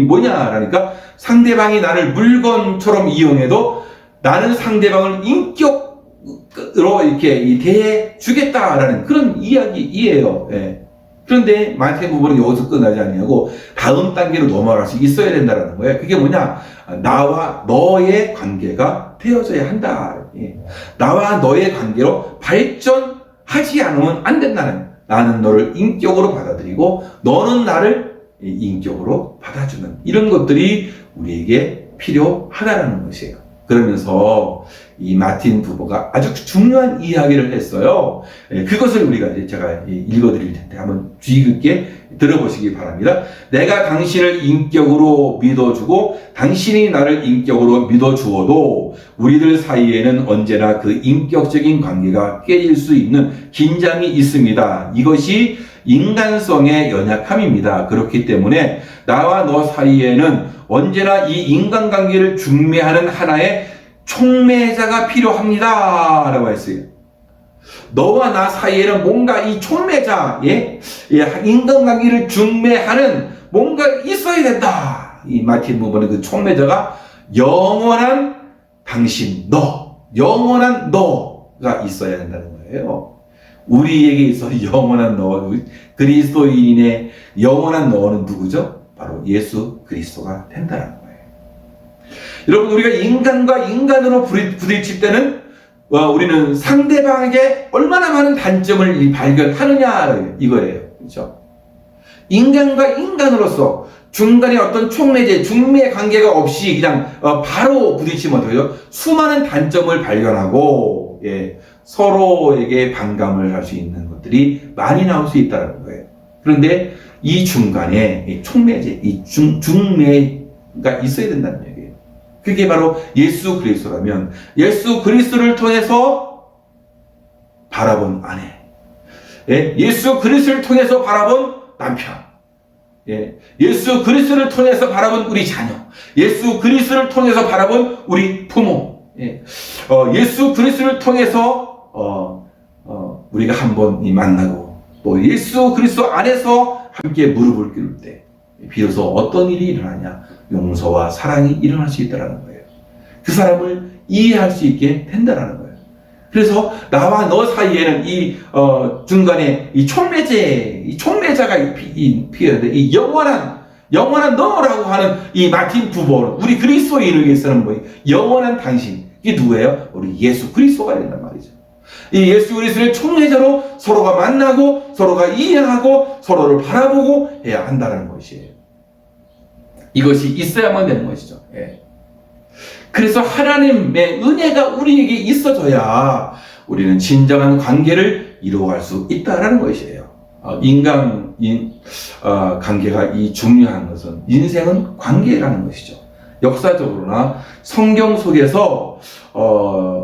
뭐냐라니까, 상대방이 나를 물건처럼 이용해도 나는 상대방을 인격으로 이렇게 대해 주겠다라는 그런 이야기이에요. 그런데 마틴 부보는 여기서 끝나지 아니하고 다음 단계로 넘어갈 수 있어야 된다는 거예요. 그게 뭐냐? 나와 너의 관계가 되어져야 한다. 나와 너의 관계로 발전하지 않으면 안 된다는, 나는 너를 인격으로 받아들이고 너는 나를 인격으로 받아주는 이런 것들이 우리에게 필요하다는 것이에요. 그러면서 이 마틴 부보가 아주 중요한 이야기를 했어요. 그것을 우리가 이제 제가 읽어드릴 텐데 한번 주의 깊게 들어보시기 바랍니다. 내가 당신을 인격으로 믿어주고 당신이 나를 인격으로 믿어주어도 우리들 사이에는 언제나 그 인격적인 관계가 깨질 수 있는 긴장이 있습니다. 이것이 인간성의 연약함입니다. 그렇기 때문에 나와 너 사이에는 언제나 이 인간관계를 중매하는 하나의 촉매자가 필요합니다. 라고 했어요. 너와 나 사이에는 뭔가 이 촉매자, 인간관계를 중매하는 뭔가 있어야 된다. 이 마틴 부보는 그 촉매자가 영원한 당신, 영원한 너가 있어야 된다는 거예요. 우리에게 있어 영원한 너, 그리스도인의 영원한 너는 누구죠? 바로 예수 그리스도가 된다는 거예요. 여러분, 우리가 인간과 인간으로 부딪힐 때는 우리는 상대방에게 얼마나 많은 단점을 발견하느냐 이거예요. 그렇죠? 인간과 인간으로서 중간에 어떤 촉매제, 중매 관계가 없이 그냥 바로 부딪히면 어떡해요? 수많은 단점을 발견하고 서로에게 반감을 할 수 있는 것들이 많이 나올 수 있다는 거예요. 그런데 이 중간에 이 촉매제, 이 중매가 있어야 된다는 얘기예요. 그게 바로 예수 그리스도라면 예수 그리스도를 통해서 바라본 아내, 예수 그리스도를 통해서 바라본 남편, 예수 그리스도를 통해서 바라본 우리 자녀, 예수 그리스도를 통해서 바라본 우리 부모, 예수 그리스도를 통해서 우리가 한번 만나고 또 예수 그리스도 안에서 함께 무릎을 꿇을 때 비로소 어떤 일이 일어나냐? 용서와 사랑이 일어날 수 있다는 거예요. 그 사람을 이해할 수 있게 된다는 거예요. 그래서 나와 너 사이에는 이 중간에 이 촉매자가 필요한데, 이 영원한 너라고 하는 이 마틴 부보는 우리 그리스도인을 위해서는 뭐예요? 영원한 당신. 이게 누구예요? 우리 예수 그리스도가 된단 말이죠. 이 예수 그리스도의 촉매자로 서로가 만나고 서로가 이해하고 서로를 바라보고 해야 한다는 것이에요. 이것이 있어야만 되는 것이죠. 그래서 하나님의 은혜가 우리에게 있어져야 우리는 진정한 관계를 이루어갈 수 있다는 것이에요. 관계가 이 중요한 것은 인생은 관계라는 것이죠. 역사적으로나 성경 속에서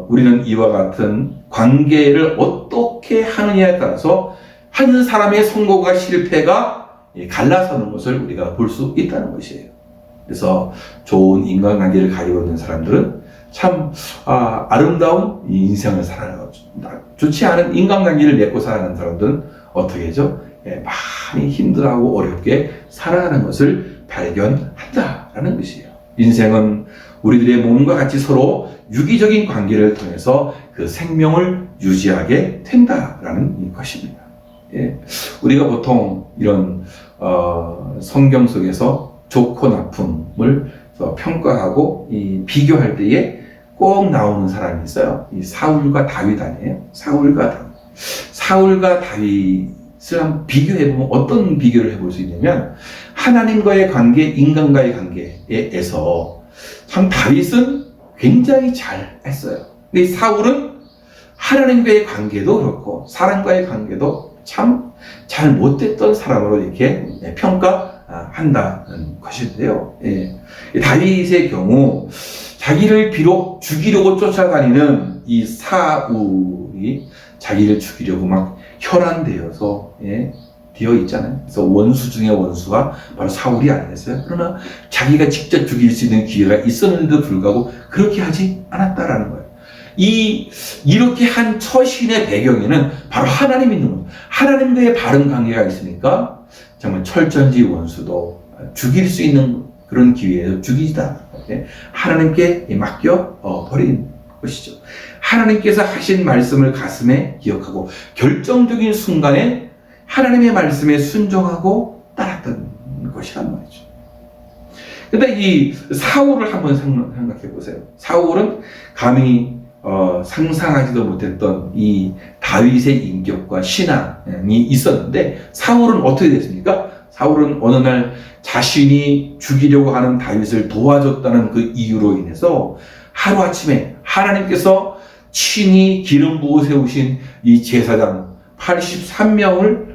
우리는 이와 같은 관계를 어떻게 하느냐에 따라서 한 사람의 성공과 실패가 갈라서는 것을 우리가 볼 수 있다는 것이에요. 그래서 좋은 인간관계를 가지고 있는 사람들은 참 아름다운 이 인생을 살아가고, 좋지 않은 인간관계를 맺고 살아가는 사람들은 어떻게 하죠? 많이 힘들어하고 어렵게 살아가는 것을 발견한다라는 것이에요. 인생은 우리들의 몸과 같이 서로 유기적인 관계를 통해서 그 생명을 유지하게 된다라는 것입니다. 우리가 보통 이런 성경 속에서 좋고 나쁨을 평가하고 비교할 때에 꼭 나오는 사람이 있어요. 이 사울과 다윗 아니에요? 사울과 다윗을 한번 비교해보면 어떤 비교를 해볼 수 있냐면, 하나님과의 관계, 인간과의 관계에서 참 다윗은 굉장히 잘 했어요. 근데 사울은 하나님과의 관계도 그렇고 사람과의 관계도 참 잘 못됐던 사람으로 이렇게 평가한다는 것인데요. 다윗의 경우 자기를 비록 죽이려고 쫓아다니는 이 사울이 자기를 죽이려고 막 혈안되어서 되어 있잖아요. 그래서 원수 중에 원수가 바로 사울이 아니겠어요? 그러나 자기가 직접 죽일 수 있는 기회가 있었는데도 불구하고 그렇게 하지 않았다라는 거예요. 이렇게 한 처신의 배경에는 바로 하나님이 있는 거예요. 하나님과의 바른 관계가 있으니까 정말 철전지 원수도 죽일 수 있는 그런 기회에서 죽이다. 하나님께 맡겨 버린 것이죠. 하나님께서 하신 말씀을 가슴에 기억하고 결정적인 순간에 하나님의 말씀에 순종하고 따랐던 것이란 말이죠. 근데 이 사울을 한번 생각해 보세요. 사울은 감히 상상하지도 못했던 이 다윗의 인격과 신앙이 있었는데, 사울은 어떻게 됐습니까? 사울은 어느 날 자신이 죽이려고 하는 다윗을 도와줬다는 그 이유로 인해서 하루아침에 하나님께서 친히 기름 부어 세우신 이 제사장 85명을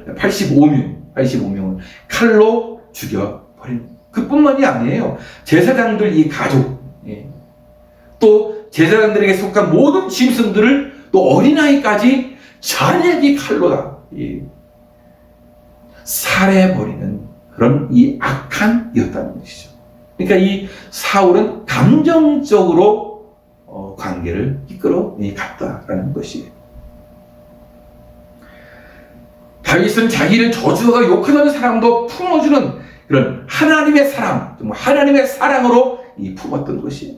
칼로 죽여버린, 그뿐만이 아니에요. 제사장들 이 가족, 또 제사장들에게 속한 모든 짐승들을, 또 어린아이까지 잔인하게 칼로 살해버리는 그런 이 악한 이었다는 것이죠. 그러니까 이 사울은 감정적으로 관계를 이끌어 갔다라는 것이에요. 다윗은 자기를 저주하고 욕하는 사람도 품어주는 그런 하나님의 사랑, 하나님의 사랑으로 품었던 것이에요.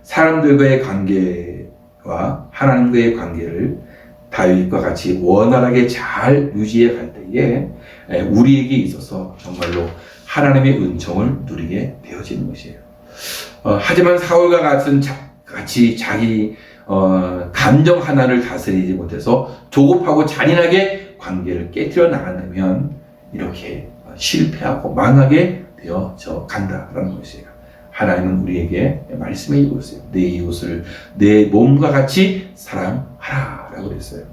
사람들과의 관계와 하나님과의 관계를 다윗과 같이 원활하게 잘 유지해 갈 때에 우리에게 있어서 정말로 하나님의 은총을 누리게 되어지는 것이에요. 하지만 사울과 같이 자기 감정 하나를 다스리지 못해서 조급하고 잔인하게 관계를 깨뜨려 나간다면 이렇게 실패하고 망하게 되어져 간다라는 것이에요. 하나님은 우리에게 말씀해 주고 있어요. 내 이웃을 내 몸과 같이 사랑하라 라고 그랬어요.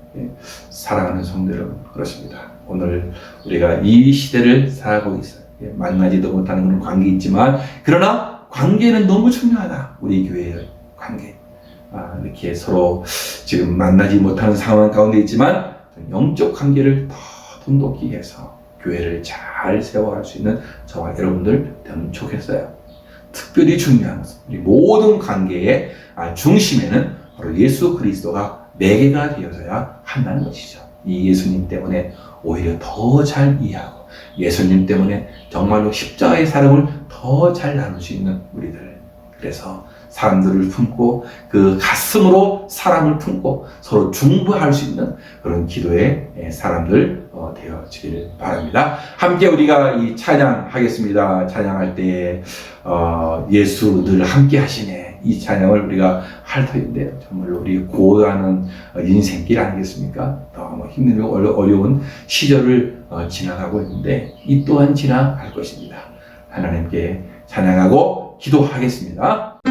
사랑하는 성도 여러분, 그렇습니다. 오늘 우리가 이 시대를 살아가고 있어요. 만나지도 못하는 그런 관계 있지만, 그러나 관계는 너무 중요하다. 우리 교회의 관계. 이렇게 서로 지금 만나지 못하는 상황 가운데 있지만 영적 관계를 더 돈독히 해서 교회를 잘 세워갈 수 있는 저와 여러분들 되면 좋겠어요. 특별히 중요한 것은 우리 모든 관계의 중심에는 바로 예수 그리스도가 매개가 되어서야 한다는 것이죠. 이 예수님 때문에 오히려 더 잘 이해하고, 예수님 때문에 정말로 십자가의 사랑을 더 잘 나눌 수 있는 우리들, 그래서 사람들을 품고 그 가슴으로 사랑을 품고 서로 중보할 수 있는 그런 기도의 사람들 되어지길 바랍니다. 함께 우리가 이 찬양하겠습니다. 찬양할 때 예수 늘 함께 하시네, 이 찬양을 우리가 할 터인데요. 정말로 우리 고단한 인생길 아니겠습니까? 너무 힘들고 어려운 시절을 지나가고 있는데 이 또한 지나갈 것입니다. 하나님께 찬양하고 기도하겠습니다.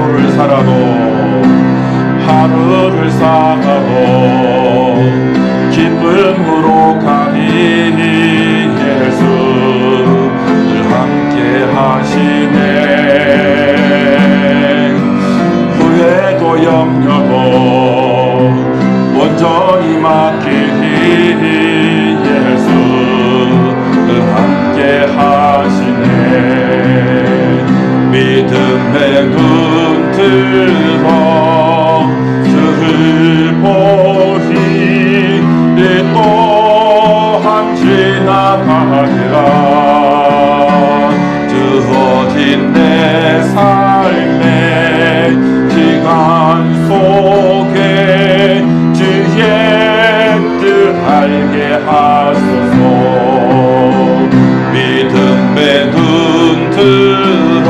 하루를 살아도 하루를 살아도 기쁨으로 가니 예수 늘 함께 하시네. 후회도 염려도 온전히 맡기니 예수 늘 함께 하시네. 믿음의 눈 들어 주를 보니 또한 지나가리라. 주어진 내 삶의 시간 속에 주의 뜻 알게 하소서. 믿음의 눈 들어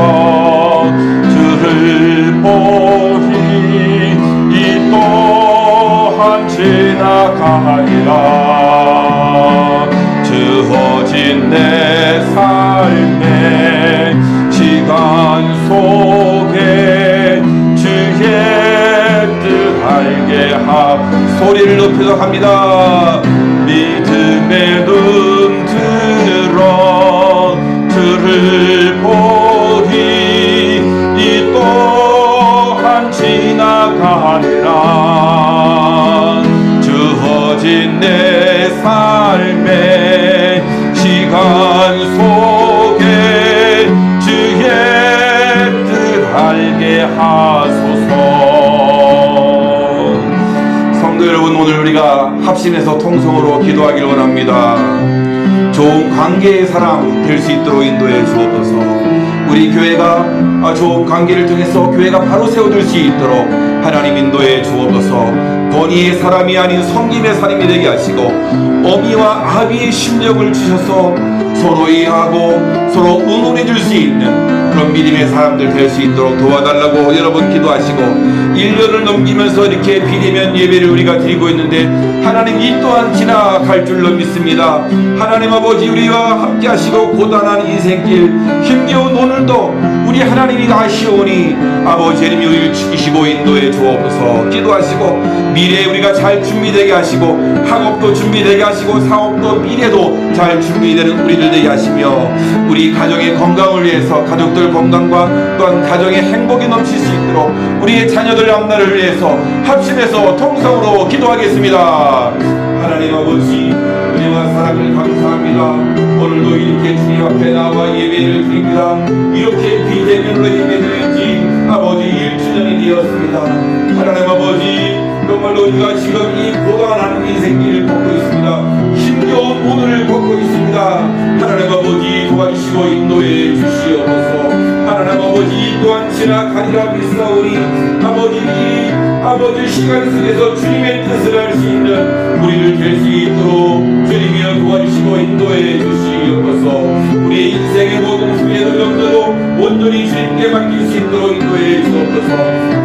주를 보니 이 또한 지나가리라. 주어진 내 삶의 시간 속에 주의 뜻 알게 소리를 높여서 갑니다. 믿음의 눈 들어 주를 보니 이 또한 지나가리라. 주어진 내 삶의 시간 속에 주의 뜻 알게 하소서. 성도 여러분, 오늘 우리가 합심해서 통성으로 기도하기를 원합니다. 좋은 관계의 사람 될 수 있도록 인도해 주옵소서. 우리 교회가 좋은 관계를 통해서 교회가 바로 세워질 수 있도록 하나님 인도해 주옵소서. 권위의 사람이 아닌 섬김의 사람이 되게 하시고 어미와 아비의 심령을 주셔서 서로 이해하고 서로 응원해 줄 수 있는 그런 믿음의 사람들 될 수 있도록 도와달라고 여러분 기도하시고 1년을 넘기면서 이렇게 비대면 예배를 우리가 드리고 있는데 하나님 이 또한 지나갈 줄로 믿습니다. 하나님 아버지 우리와 함께 하시고 고단한 인생길 힘겨운 오늘도 우리 하나님이 아시오니 아버지 하나님이 우리를 지키시고 인도해 주옵소서. 기도하시고 미래에 우리가 잘 준비되게 하시고 학업도 준비되게 하시고 사업도 미래도 잘 준비되는 우리들 되게 하시며 우리 가정의 건강을 위해서 가족들 건강과 또한 가정의 행복이 넘칠 수 있도록 우리의 자녀들 앞날을 위해서 합심해서 통성으로 기도하겠습니다. 하나님 아버지 은혜와 사랑을 감사합니다. 오늘도 이렇게 주님 앞에 나와 예배를 드립니다. 이렇게 비대면으로 예배드린지 아버지 1주년이 되었습니다. 하나님 아버지 정말로 우리가 지금 이 고단한 인생길을 걷고 있습니다. 힘겨운 오늘을 걷고 있습니다. 하나님 아버지 도와주시고 인도해 주시옵소서. 하나님 아버지 또한 지나가리라 믿사오니 아버지 시간 속에서 주님의 뜻을 알 수 있는 우리를 될 수 있도록 주님이여 도와주시고 인도해 주시옵소서. 우리의 인생의 모든 후회도 염려도 온전히 주님께 맡길 수 있도록 인도해 주옵소서.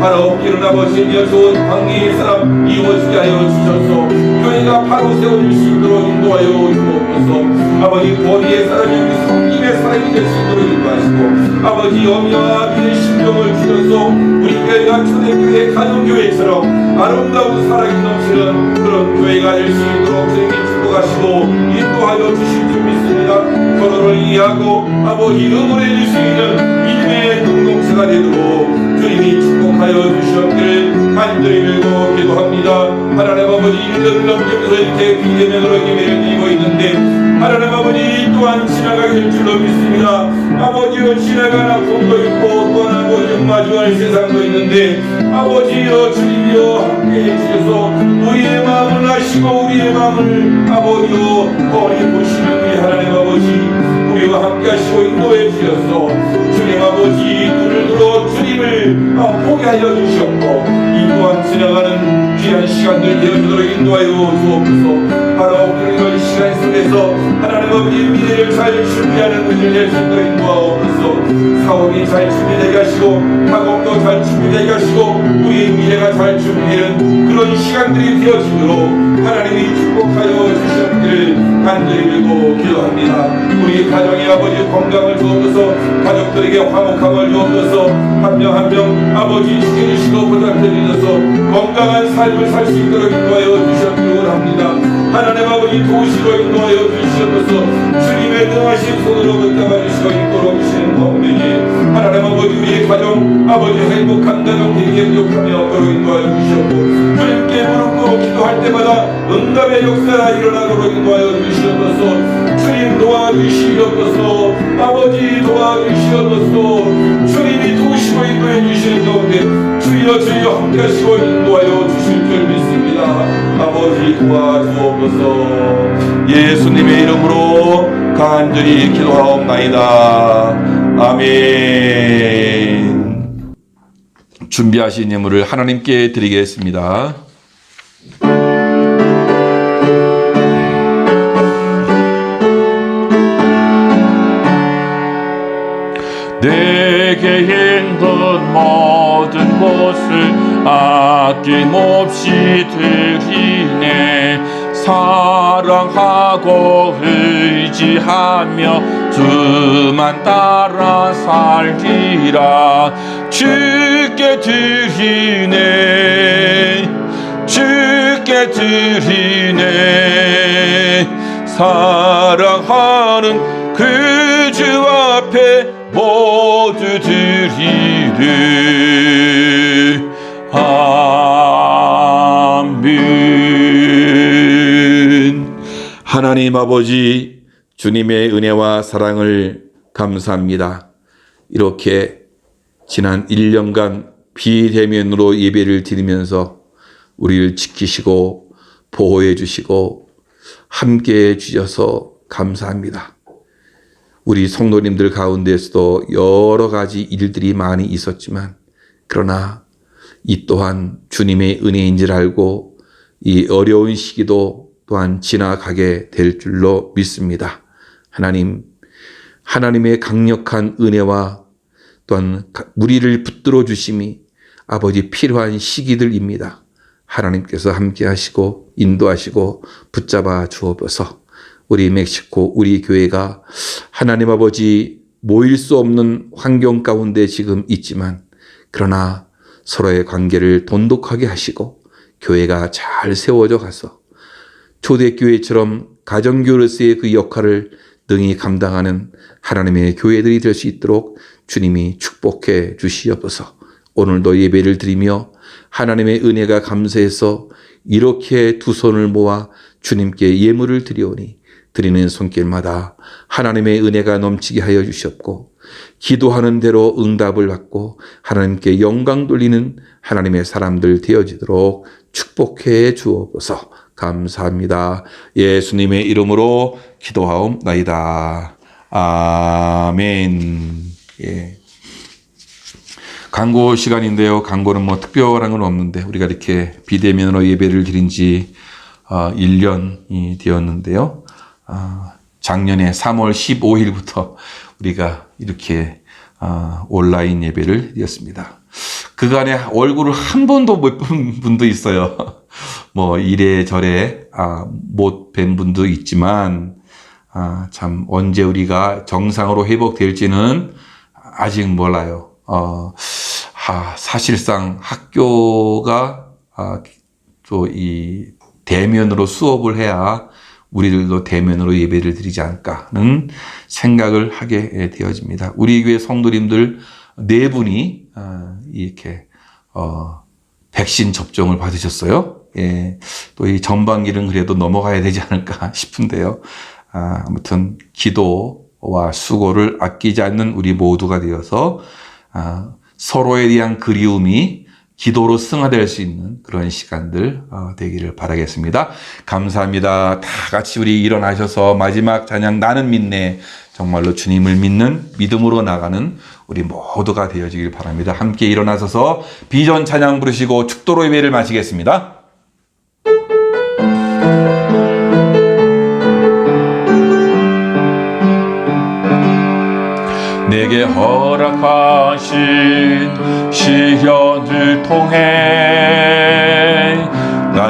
하나님께는 아버지여 좋은 관계의 사람 이루어지게 하여 주셔서 교회가 바로 세워질 수 있도록 인도하여 주옵소서. 아버지 권위의 사람이 우리 성김의 사람이 될 수 있도록 인도하시고 아버지 어미와 아비의 심령을 주셔서 우리 교회가 초대교회 가정교회처럼 아름다운 사랑이 넘치는 그런 교회가 될 수 있도록 주님이 축복하시고 인도하여 주실 줄 믿습니다. 서로를 이해하고 아버지 응원해 줄 수 있는 믿음의 공동체가 되도록 주님이 축복하여 주시옵기를 간절히 빌고 기도합니다. 하나님 아버지 1년을 넘기면서 이렇게 비대면으로 예배를 드리고 있는데 하나님 아버지 또한 지나가게 될 줄로 믿습니다. 아버지여 지나가는 아픔도 있고 또한 아버지 마주할 세상도 있는데 아버지여 주님이여 함께해 주셔서 우리의 마음을 아시고 우리의 마음을 아버지여 뻔히 보시는 우리 하나님 아버지 우리와 함께 하시고 인도해 주셔서 주님 아버지 눈을 들어 주님을 보게 하여 주셨고 이 또한 지나가는 귀한 시간들 되어주도록 인도하여 주옵소서. 바로 이런 시간 속에서 하나님 아버지 미래를 잘 준비하는 은혜를 낼 수 있도록 인도하옵소서. 사업이 잘 준비되게 하시고 학업도 잘 준비되게 하시고 우리의 미래가 우리가 잘 준비하는 그런 시간들이 되어지도록 하나님이 축복하여 주셨기를 간절히 빌고 기도합니다. 우리 가정의 아버지 건강을 주옵소서, 가족들에게 화목함을 주옵소서, 한 명 한 명 아버지 지켜주시고 보살펴주셔서 건강한 삶을 살 수 있도록 인도하여 주셨기를 원합니다. 하나님 아버지 도우시고 인도하여 주시옵소서. 주님의 능하신 손으로 붙잡아 주시고 인도로 주시는 가운데에 하나님 아버지 우리의 가정 아버지 행복한 가정 되게 행복하며 그로 인도하여 주시옵고, 주님께 무릎 꿇고 기도할 때마다 응답의 역사가 일어나도록 인도하여 주시옵소서. 주님 도와주시옵소서. 아버지 도와주시옵소서. 주님이 도우시고 인도해 주시는 가운데 주여 함께 하시고 인도하여 주실 줄 믿습니다. 아버지 도와주옵소서. 예수님의 이름으로 간절히 기도하옵나이다. 아멘. 준비하신 예물을 하나님께 드리겠습니다. 내게 있는 모든 것을 아낌없이 드리네. 사랑하고 의지하며 주만 따라 살리라. 주께 드리네, 주께 드리네. 사랑하는 그 주 앞에 모두 드리네. 아멘. 하나님 아버지, 주님의 은혜와 사랑을 감사합니다. 이렇게 지난 1년간 비대면으로 예배를 드리면서 우리를 지키시고 보호해 주시고 함께해 주셔서 감사합니다. 우리 성도님들 가운데서도 여러 가지 일들이 많이 있었지만, 그러나 이 또한 주님의 은혜인 줄 알고 이 어려운 시기도 또한 지나가게 될 줄로 믿습니다. 하나님의 강력한 은혜와 또한 우리를 붙들어 주심이 아버지 필요한 시기들입니다. 하나님께서 함께 하시고 인도하시고 붙잡아 주옵소서. 우리 멕시코, 우리 교회가 하나님 아버지 모일 수 없는 환경 가운데 지금 있지만, 그러나 서로의 관계를 돈독하게 하시고 교회가 잘 세워져 가서 초대교회처럼 가정교회로서의 그 역할을 능히 감당하는 하나님의 교회들이 될 수 있도록 주님이 축복해 주시옵소서. 오늘도 예배를 드리며 하나님의 은혜가 감사해서 이렇게 두 손을 모아 주님께 예물을 드리오니 드리는 손길마다 하나님의 은혜가 넘치게 하여 주시옵고, 기도하는 대로 응답을 받고 하나님께 영광 돌리는 하나님의 사람들 되어지도록 축복해 주옵소서. 감사합니다. 예수님의 이름으로 기도하옵나이다. 아멘. 예. 광고 시간인데요. 광고는 뭐 특별한 건 없는데, 우리가 이렇게 비대면으로 예배를 드린 지 1년이 되었는데요. 작년에 3월 15일부터 우리가 이렇게 온라인 예배를 드렸습니다. 그간에 얼굴을 한 번도 못 본 분도 있어요. 뭐 이래저래 못 뵌 분도 있지만, 참 언제 우리가 정상으로 회복될지는 아직 몰라요. 사실상 학교가 또 이 대면으로 수업을 해야 우리들도 대면으로 예배를 드리지 않을까는 생각을 하게 되어집니다. 우리 교회 성도님들 4분이 이렇게 백신 접종을 받으셨어요. 예, 또 이 전반기는 그래도 넘어가야 되지 않을까 싶은데요. 아무튼 기도와 수고를 아끼지 않는 우리 모두가 되어서 서로에 대한 그리움이 기도로 승화될 수 있는 그런 시간들 되기를 바라겠습니다. 감사합니다. 다 같이 우리 일어나셔서 마지막 찬양 나는 믿네, 정말로 주님을 믿는 믿음으로 나가는 우리 모두가 되어지길 바랍니다. 함께 일어나셔서 비전 찬양 부르시고 축도로 예배를 마치겠습니다. 내게 허락하신 시련을 통해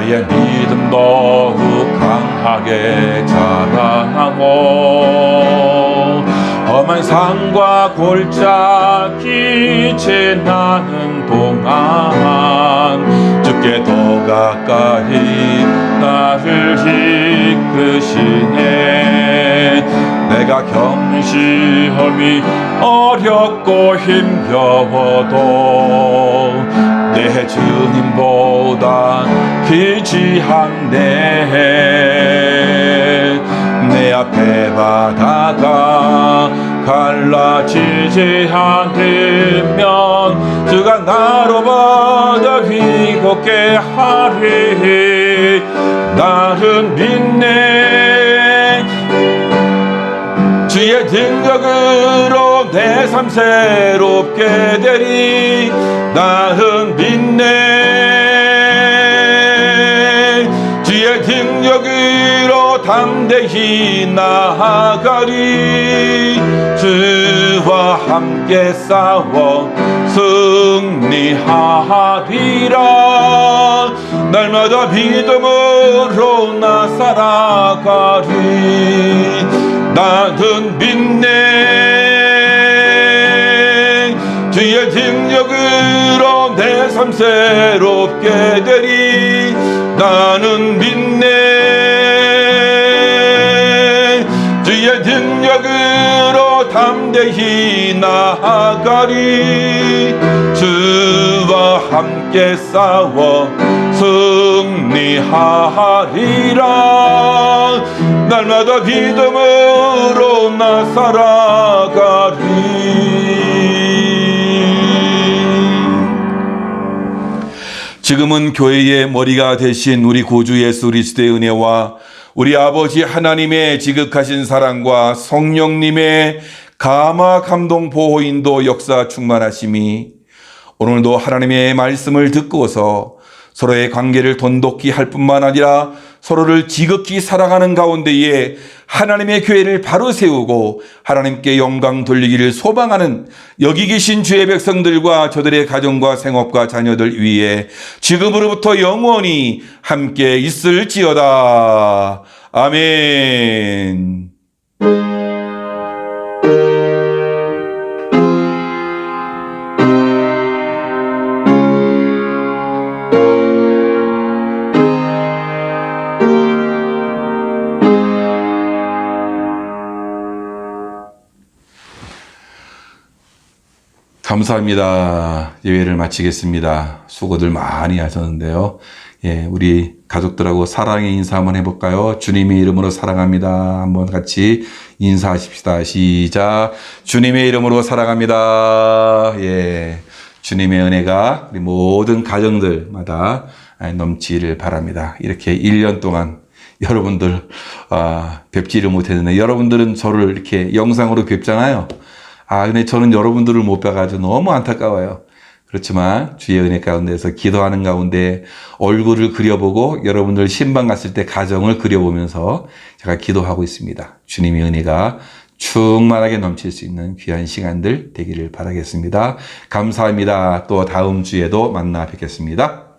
나의 믿음 더욱 강하게 자라나고 험한 산과 골짜기 지나는 동안 주께 더 가까이 나를 이끄시네. 내가 겪는 시험이 어렵고 힘겨워도 내 주님보다 길지 않네. 내 앞에 바다가 갈라지지 않으면 주가 나로마다 위롭게 하리. 나는 믿네. 주의 능력으로 내 삶 새롭게 되리. 나는 믿네. 주의 능력으로 담대히 나아가리. 주와 함께 싸워 승리하리라. 날마다 믿음으로 나 살아가리. 나는 믿네. 주의 능력으로 내 삶 새롭게 되리. 나는 믿네. 주의 능력으로 담대히 나아가리. 주와 함께 싸워 승리하리라. 날마다 믿음으로 나 살아가리. 지금은 교회의 머리가 되신 우리 구주 예수 그리스도의 은혜와 우리 아버지 하나님의 지극하신 사랑과 성령님의 감화 감동 보호 인도 역사 충만하심이 오늘도 하나님의 말씀을 듣고서 서로의 관계를 돈독히 할 뿐만 아니라 서로를 지극히 사랑하는 가운데에 하나님의 교회를 바로 세우고 하나님께 영광 돌리기를 소망하는 여기 계신 주의 백성들과 저들의 가정과 생업과 자녀들 위해 지금으로부터 영원히 함께 있을지어다. 아멘. 감사합니다. 예배를 마치겠습니다. 수고들 많이 하셨는데요. 예, 우리 가족들하고 사랑의 인사 한번 해볼까요? 주님의 이름으로 사랑합니다. 한번 같이 인사하십시다. 시작. 주님의 이름으로 사랑합니다. 예, 주님의 은혜가 우리 모든 가정들마다 넘치기를 바랍니다. 이렇게 1년 동안 여러분들 뵙지를 못했는데 여러분들은 저를 이렇게 영상으로 뵙잖아요. 근데 저는 여러분들을 못 뵈가지고 너무 안타까워요. 그렇지만 주의 은혜 가운데서 기도하는 가운데 얼굴을 그려보고 여러분들 신방 갔을 때 가정을 그려보면서 제가 기도하고 있습니다. 주님의 은혜가 충만하게 넘칠 수 있는 귀한 시간들 되기를 바라겠습니다. 감사합니다. 또 다음 주에도 만나 뵙겠습니다.